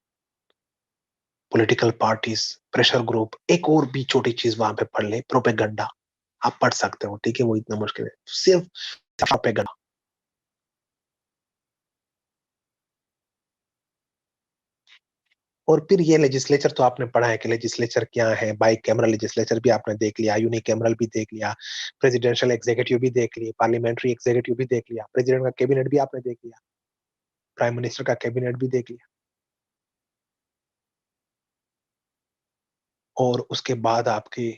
political parties, pressure group, एक और भी छोटी चीज वहां पे पढ़ ले, प्रोपेगेंडा। आप पढ़ सकते हो, ठीक है, वो इतना मुश्किल है, सिर्फ प्रोपेगेंडा। और फिर ये लेजिस्लेचर तो आपने पढ़ा है कि लेजिस्लेचर क्या है, बाई कैमरल लेजिस्लेचर भी आपने देख लिया, यूनिकैमरल भी देख लिया, प्रेसिडेंशियल एग्जीक्यूटिव भी देख लिया, पार्लियामेंट्री एग्जीक्यूटिव भी देख लिया, प्रेसिडेंट का कैबिनेट भी आपने देख लिया, प्राइम मिनिस्टर का कैबिनेट भी देख लिया। और उसके बाद आपकी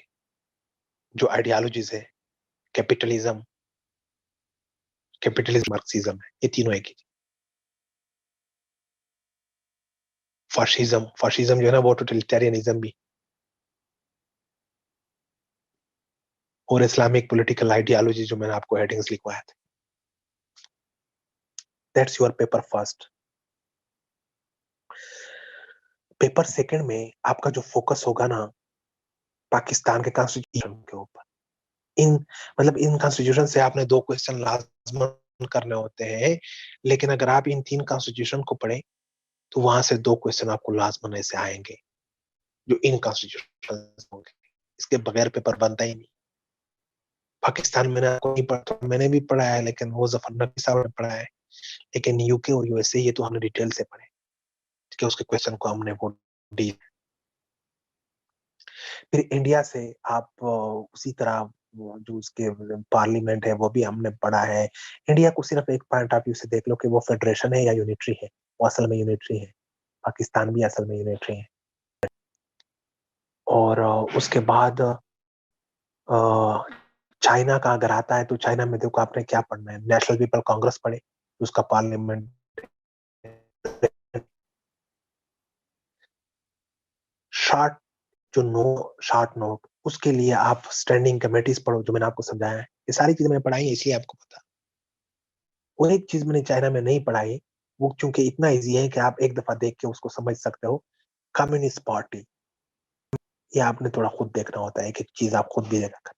जो आइडियोलॉजीज है, कैपिटलिज्म, मार्क्सिज्म है, ये तीनों एक ही। फाशिज्म जो है ना, वो टोटलिटेरियनिज्म भी। और इस्लामिक पॉलिटिकल आइडियोलॉजी, जो मैंने आपको हेडिंग्स लिखवाया थे। That's your paper first. Paper second में आपका जो फोकस होगा ना, पाकिस्तान के कॉन्स्टिट्यूशन के ऊपर। इन मतलब इन कॉन्स्टिट्यूशन से आपने 2 क्वेश्चन लाजमन करने होते हैं, लेकिन अगर आप इन 3 कॉन्स्टिट्यूशन को पढ़े तो वहां से 2 क्वेश्चन आपको लाजमन ऐसे आएंगे जो इन कॉन्स्टिट्यूशन होंगे। इसके बगैर पेपर बनता ही नहीं। पाकिस्तान मैंने आपको नहीं पढ़ा, मैंने भी पढ़ा है, लेकिन वो जफर नकवी साहब ने पढ़ा है। लेकिन यूके और यूएसए ये तो हमने डिटेल से पढ़े, ठीक है, उसके क्वेश्चन को हमने वो डी। फिर इंडिया से आप उसी तरह जो उसके पार्लियामेंट है वो भी हमने पढ़ा है। इंडिया को सिर्फ एक पॉइंट ऑफ व्यू से देख लो कि वो फेडरेशन है या यूनिटरी है। वो असल में यूनिटरी है, पाकिस्तान भी असल में यूनिटरी है। और उसके बाद चाइना का अगर आता है तो चाइना में देखो आपने क्या पढ़ना है, नेशनल पीपल कांग्रेस पढ़े, उसका पार्लियामेंट शार्ट जो नो शार्ट नोट, उसके लिए आप स्टैंडिंग कमेटीज पढ़ो, जो मैंने आपको समझाया है। ये सारी चीजें मैंने पढ़ाई है, इसलिए आपको पता। वो एक चीज मैंने चाइना में नहीं पढ़ाई, वो चूंकि इतना इजी है कि आप एक दफा देख के उसको समझ सकते हो। कम्युनिस्ट पार्टी, ये आपने थोड़ा खुद देखना होता है, एक एक चीज आप खुद भी देखना।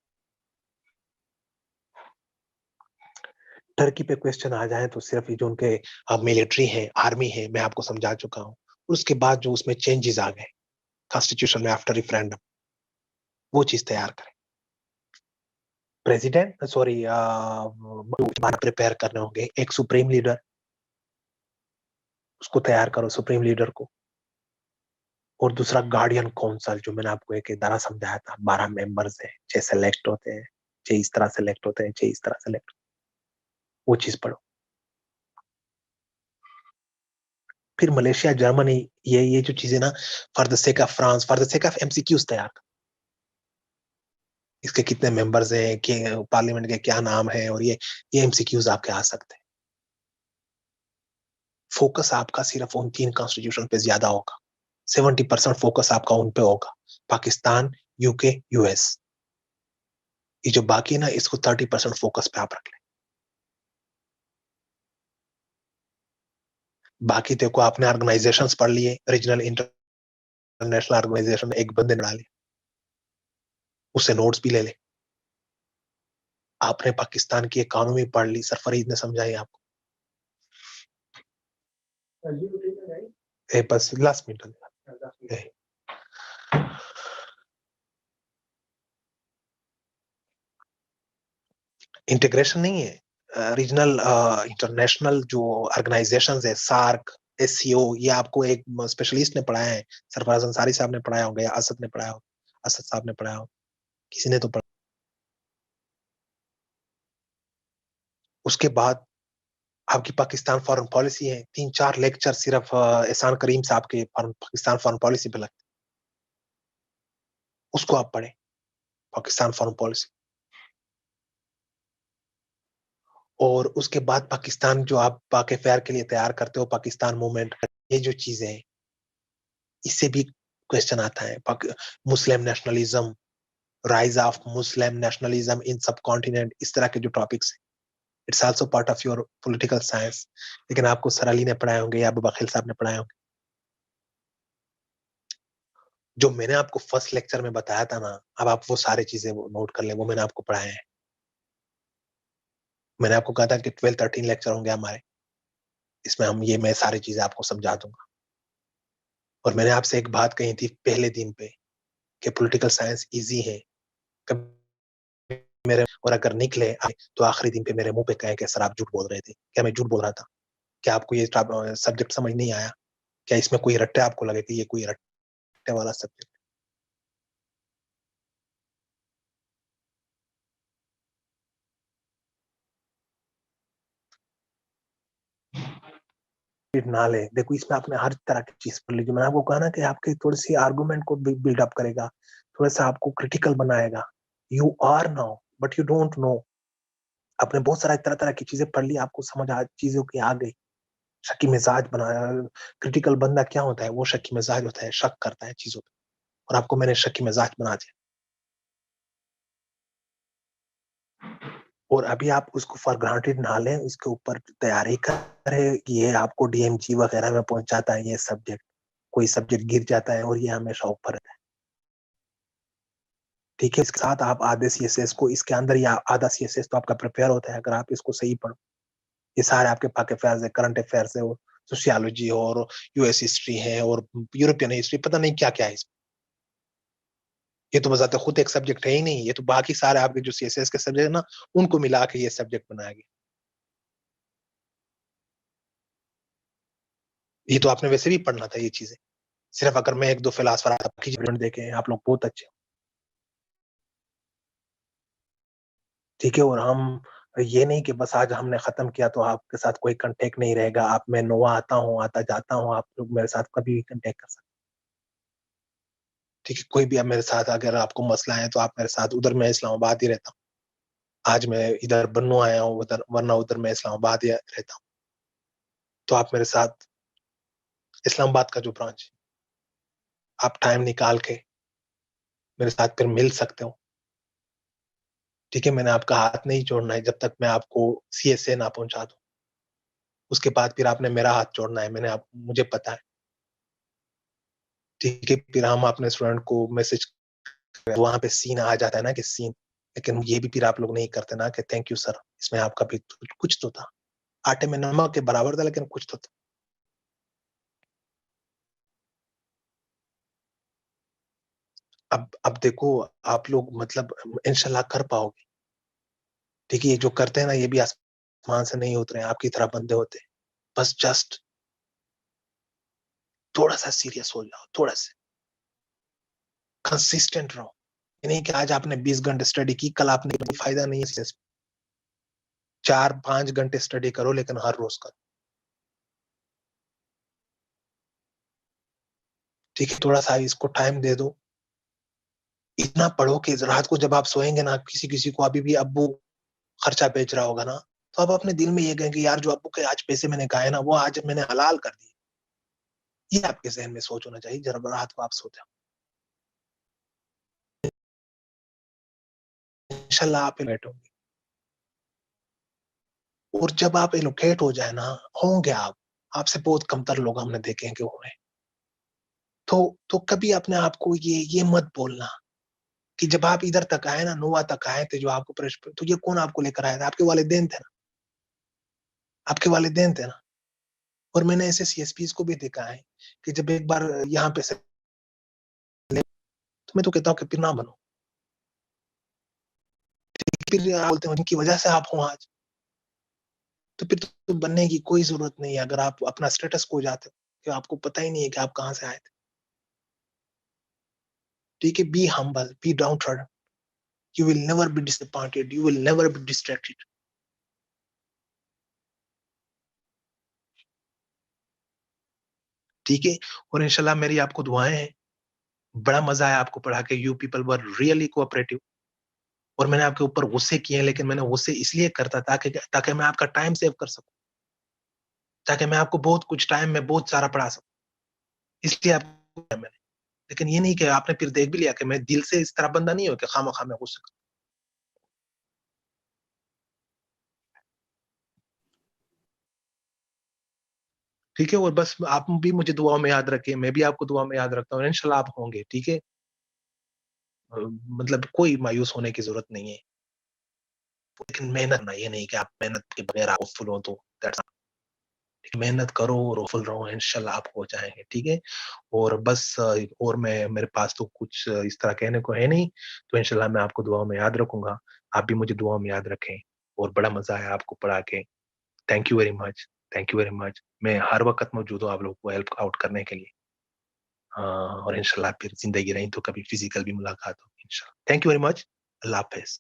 टर्की पे क्वेश्चन आ जाए तो सिर्फ ये जो उनके मिलिट्री है, आर्मी है, मैं आपको समझा चुका हूँ। उसके बाद जो उसमें चेंजेस आ गए कॉन्स्टिट्यूशन में आफ्टर रिफरेंडम, वो चीज तैयार करें। प्रेसिडेंट सॉरी प्रिपेयर करने होंगे, एक सुप्रीम लीडर, उसको तैयार करो, सुप्रीम लीडर को। और दूसरा गार्डियन काउंसिल, जो मैंने आपको एक इदारा समझाया था, 12 मेंबर्स है, 6 सेलेक्ट होते हैं, 6 इस तरह सेलेक्ट होते हैं, 6 इस तरह सेलेक्ट, वो चीज पढ़ो। फिर मलेशिया, जर्मनी, ये जो चीजें ना, for the sake of France, for the sake of MCQs तैयार कर, इसके कितने मेंबर्स हैं, कि पार्लियामेंट के क्या नाम है, और ये एमसीक्यूज आपके आ सकते हैं। फोकस आपका सिर्फ उन 3 कॉन्स्टिट्यूशन पे ज्यादा होगा, 70% फोकस आपका उन पे होगा, पाकिस्तान, यूके, यूएस। ये जो बाकी है ना, इसको 30% फोकस पे आप रख लें। बाकी देखो आपने ऑर्गेनाइजेशंस पढ़ लिए, रीजनल इंटर इंटरनेशनल ऑर्गेनाइजेशन एक बंदे ने डाले, उससे नोट्स भी ले ले। आपने पाकिस्तान की इकोनॉमी पढ़ ली, सरफरीद ने समझाई आपको। बस लास्ट मिनट इंटीग्रेशन नहीं है, रीजनल इंटरनेशनल जो ऑर्गेनाइजेशंस है, सार्क, एससीओ, ये आपको एक स्पेशलिस्ट ने पढ़ाया है, सरफराज अंसारी साहब ने पढ़ाया होगा या असद ने पढ़ाया होगा, असद साहब ने पढ़ाया होगा, किसी ने तो पढ़ा। उसके बाद आपकी पाकिस्तान फॉरेन पॉलिसी है, 3-4 लेक्चर सिर्फ एहसान करीम साहब के पाकिस्तान फॉरेन पॉलिसी पे लगते, उसको आप पढ़ें, पाकिस्तान फॉरेन पॉलिसी। और उसके बाद पाकिस्तान जो आप पाक फेयर के लिए तैयार करते हो, पाकिस्तान मूवमेंट, ये जो चीजें हैं, इससे भी क्वेश्चन आता है। Muslim nationalism, rise of Muslim nationalism in subcontinent, इस तरह के जो टॉपिक्स हैं, it's also part of your political science. लेकिन आपको सर अली ने पढ़ाए होंगे या अबू बखील साहब ने पढ़ाए होंगे। जो मैंने आपको फर्स्ट लेक्चर में बताया था ना, अब आप वो सारी चीजें नोट कर लें, वो मैंने आपको पढ़ाए हैं। मैंने आपको कहा था कि 12-13 लेक्चर होंगे हमारे, इसमें मैं सारी चीजें आपको समझा दूंगा। और मैंने आपसे एक बात कही थी पहले दिन पे कि पॉलिटिकल साइंस इजी है, मेरे और अगर निकले तो आखिरी दिन पे मेरे मुंह पे कहे कि सर आप झूठ बोल रहे थे। क्या मैं झूठ बोल रहा था? क्या आपको ये सब्जेक्ट समझ नहीं आया? क्या इसमें कोई रट्टे आपको लगे कि ये कोई रट्टे वाला सब्जेक्ट? ना ले, देखो इसमें आपने हर तरह की चीज पढ़ ली। जो मैंने आपको कहा ना कि आपके थोड़ी सी आर्गुमेंट को बिल्डअप करेगा, थोड़ा सा आपको क्रिटिकल बनाएगा। You are now but you don't know. आपने बहुत सारा तरह तरह की चीजें पढ़ ली, आपको समझ आ चीजों की आ गई। शकी मिजाज बनाया। क्रिटिकल बंदा क्या होता है? वो शकी मिजाज होता है, शक करता है चीजों पे, और आपको मैंने शकी मिजाज बना दिया। और अभी आप उसको फॉर ग्रांटेड ना लें, इसके ऊपर तैयारी करें। ये आपको डीएमजी वगैरह में पहुंचाता है ये सब्जेक्ट। कोई सब्जेक्ट गिर जाता है और ये हमेशा ऊपर रहता है। ठीक है, इसके साथ आप आधे सीएसएस को इसके अंदर, या आधा सीएसएस तो आपका प्रिपेयर होता है अगर आप इसको सही पढ़ो। ये सारे आपके पाक अफेयर्स है, करंट अफेयर्स है, और सोशियोलॉजी है, और यूएस हिस्ट्री है, और यूरोपियन हिस्ट्री, पता नहीं क्या क्या है इसमें। ये तो बजाते खुद एक सब्जेक्ट है ही नहीं, ये तो बाकी सारे आपके जो सीएसएस के सब्जेक्ट है ना, उनको मिला के ये सब्जेक्ट बनाया गया। ये तो आपने वैसे भी पढ़ना था ये चीजें। सिर्फ अगर मैं एक दो फिलासफर आपकी जीवन देखे, आप लोग बहुत अच्छे, ठीक है। और हम ये नहीं कि बस आज हमने खत्म किया तो आपके साथ कोई कांटेक्ट नहीं रहेगा। आप, मैं नोवा आता हूँ, आता जाता हूँ, आप लोग मेरे साथ कभी भी कांटेक्ट कर सकते। ठीक है, कोई भी अब मेरे साथ अगर आपको मसला है तो आप मेरे साथ, उधर मैं इस्लामाबाद ही रहता हूँ। आज मैं इधर बन्नू आया हूँ, उधर, वरना उधर मैं इस्लामाबाद ही रहता हूँ। तो आप मेरे साथ इस्लामाबाद का जो ब्रांच, आप टाइम निकाल के मेरे साथ फिर मिल सकते हो। ठीक है, मैंने आपका हाथ नहीं जोड़ना है जब तक मैं आपको सीएसए ना पहुंचा दूं। उसके बाद फिर आपने मेरा हाथ जोड़ना है, मुझे पता है। ठीक है, फिर हम अपने स्टूडेंट को मैसेज, वहां पे सीन आ जाता है ना कि सीन, लेकिन ये भी फिर आप लोग नहीं करते ना कि थैंक यू सर, इसमें आपका भी कुछ तो था, आटे में नमक के बराबर था, लेकिन कुछ तो था। अब देखो, आप लोग मतलब इंशाल्लाह कर पाओगे। ठीक है, ये जो करते हैं ना, ये भी आसमान से नहीं उतरे, आपकी तरह बंदे होते हैं। बस जस्ट थोड़ा सा सीरियस हो जाओ, थोड़ा सा कंसिस्टेंट रहो। नहीं कि आज आपने 20 घंटे स्टडी की, कल आपने, फायदा नहीं है। 4-5 घंटे स्टडी करो, लेकिन हर रोज करो। ठीक है, थोड़ा सा इसको टाइम दे दो। इतना पढ़ो कि रात को जब आप सोएंगे ना, किसी किसी को अभी भी अब्बू खर्चा बेच रहा होगा ना, तो आप अपने दिल में ये कहेंगे, यार जो अब्बू के आज पैसे मैंने खाए ना, वो आज मैंने हलाल कर दिए। ये आपके जहन में सोच होना चाहिए जब रात को आप सोते हो। इंशाल्लाह आप बैठोगे, और जब आप एलोकेट हो जाए ना, होंगे आप, आपसे बहुत कमतर लोग हमने देखे हैं कि हुए। तो कभी अपने आप को ये मत बोलना कि जब आप इधर तक आए ना, नोवा तक आए थे, जो आपको तो ये कौन आपको लेकर आया था? आपके वालिदैन थे ना, आपके वालिदैन थे ना। और मैंने ऐसे सीएसपीज़ को भी देखा है कि जब एक बार यहाँ पे से, तो मैं तो कहता हूँ कि फिर ना बनो। फिर आप बोलते हो जिनकी वजह से आप हो आज, तो फिर तो बनने की कोई ज़रूरत नहीं है। अगर आप अपना स्टेटस खो जाते हो, कि आपको पता ही नहीं है कि आप कहाँ से आए थे। ठीक है? Be humble, be downtrodden. You will never be disappointed. You will never be distracted. ठीक है? और इंशाल्लाह मेरी आपको दुआएँ हैं। बड़ा मज़ा आया आपको पढ़ा के। You people were really cooperative. और मैंने आपके ऊपर गुस्से किए हैं, लेकिन मैंने गुस्से इसलिए करता ताकि मैं आपका टाइम सेव कर सकूँ। ताकि मैं आपको बहुत कुछ टाइम में बहुत सारा पढ़ा सकूँ। इसलिए आपको किया मैंने। लेकिन ये नहीं कि आपने फिर देख भी लिया कि मैं दिल से इस तरह बंदा नहीं हूँ कि खामख़ा मैं गुस्सा करूँ। ठीक है? और बस आप भी मुझे दुआओं में याद रखिए, मैं भी आपको दुआ में याद रखता हूँ। इंशाल्लाह आप होंगे, ठीक है? मतलब कोई मायूस होने की ज़रूरत नहीं है। लेकिन मेहनत ना, ये नहीं कि आप मेहनत के बगैर आप होपफुल हो, तो दैट्स मेहनत करो और होपफुल रहो, इंशाल्लाह आप हो जाएँगे, ठीक है? और बस और मैं मेरे पास तो कुछ इस तरह कहने को है नहीं, तो इंशाल्लाह मैं आपको दुआओं में याद रखूँगा। आप भी मुझे दुआओं में याद रखें। और बड़ा मज़ा आया आपको पढ़ा के। Thank you very much, thank you very much. मैं हर वक़्त मौजूद हूँ आप लोगों को हेल्प आउट करने के लिए। और इंशाल्लाह फिर ज़िंदगी रही तो कभी फिज़िकल भी मुलाकात होगी इंशाल्लाह। Thank you very much. अल्लाह हाफ़िज़।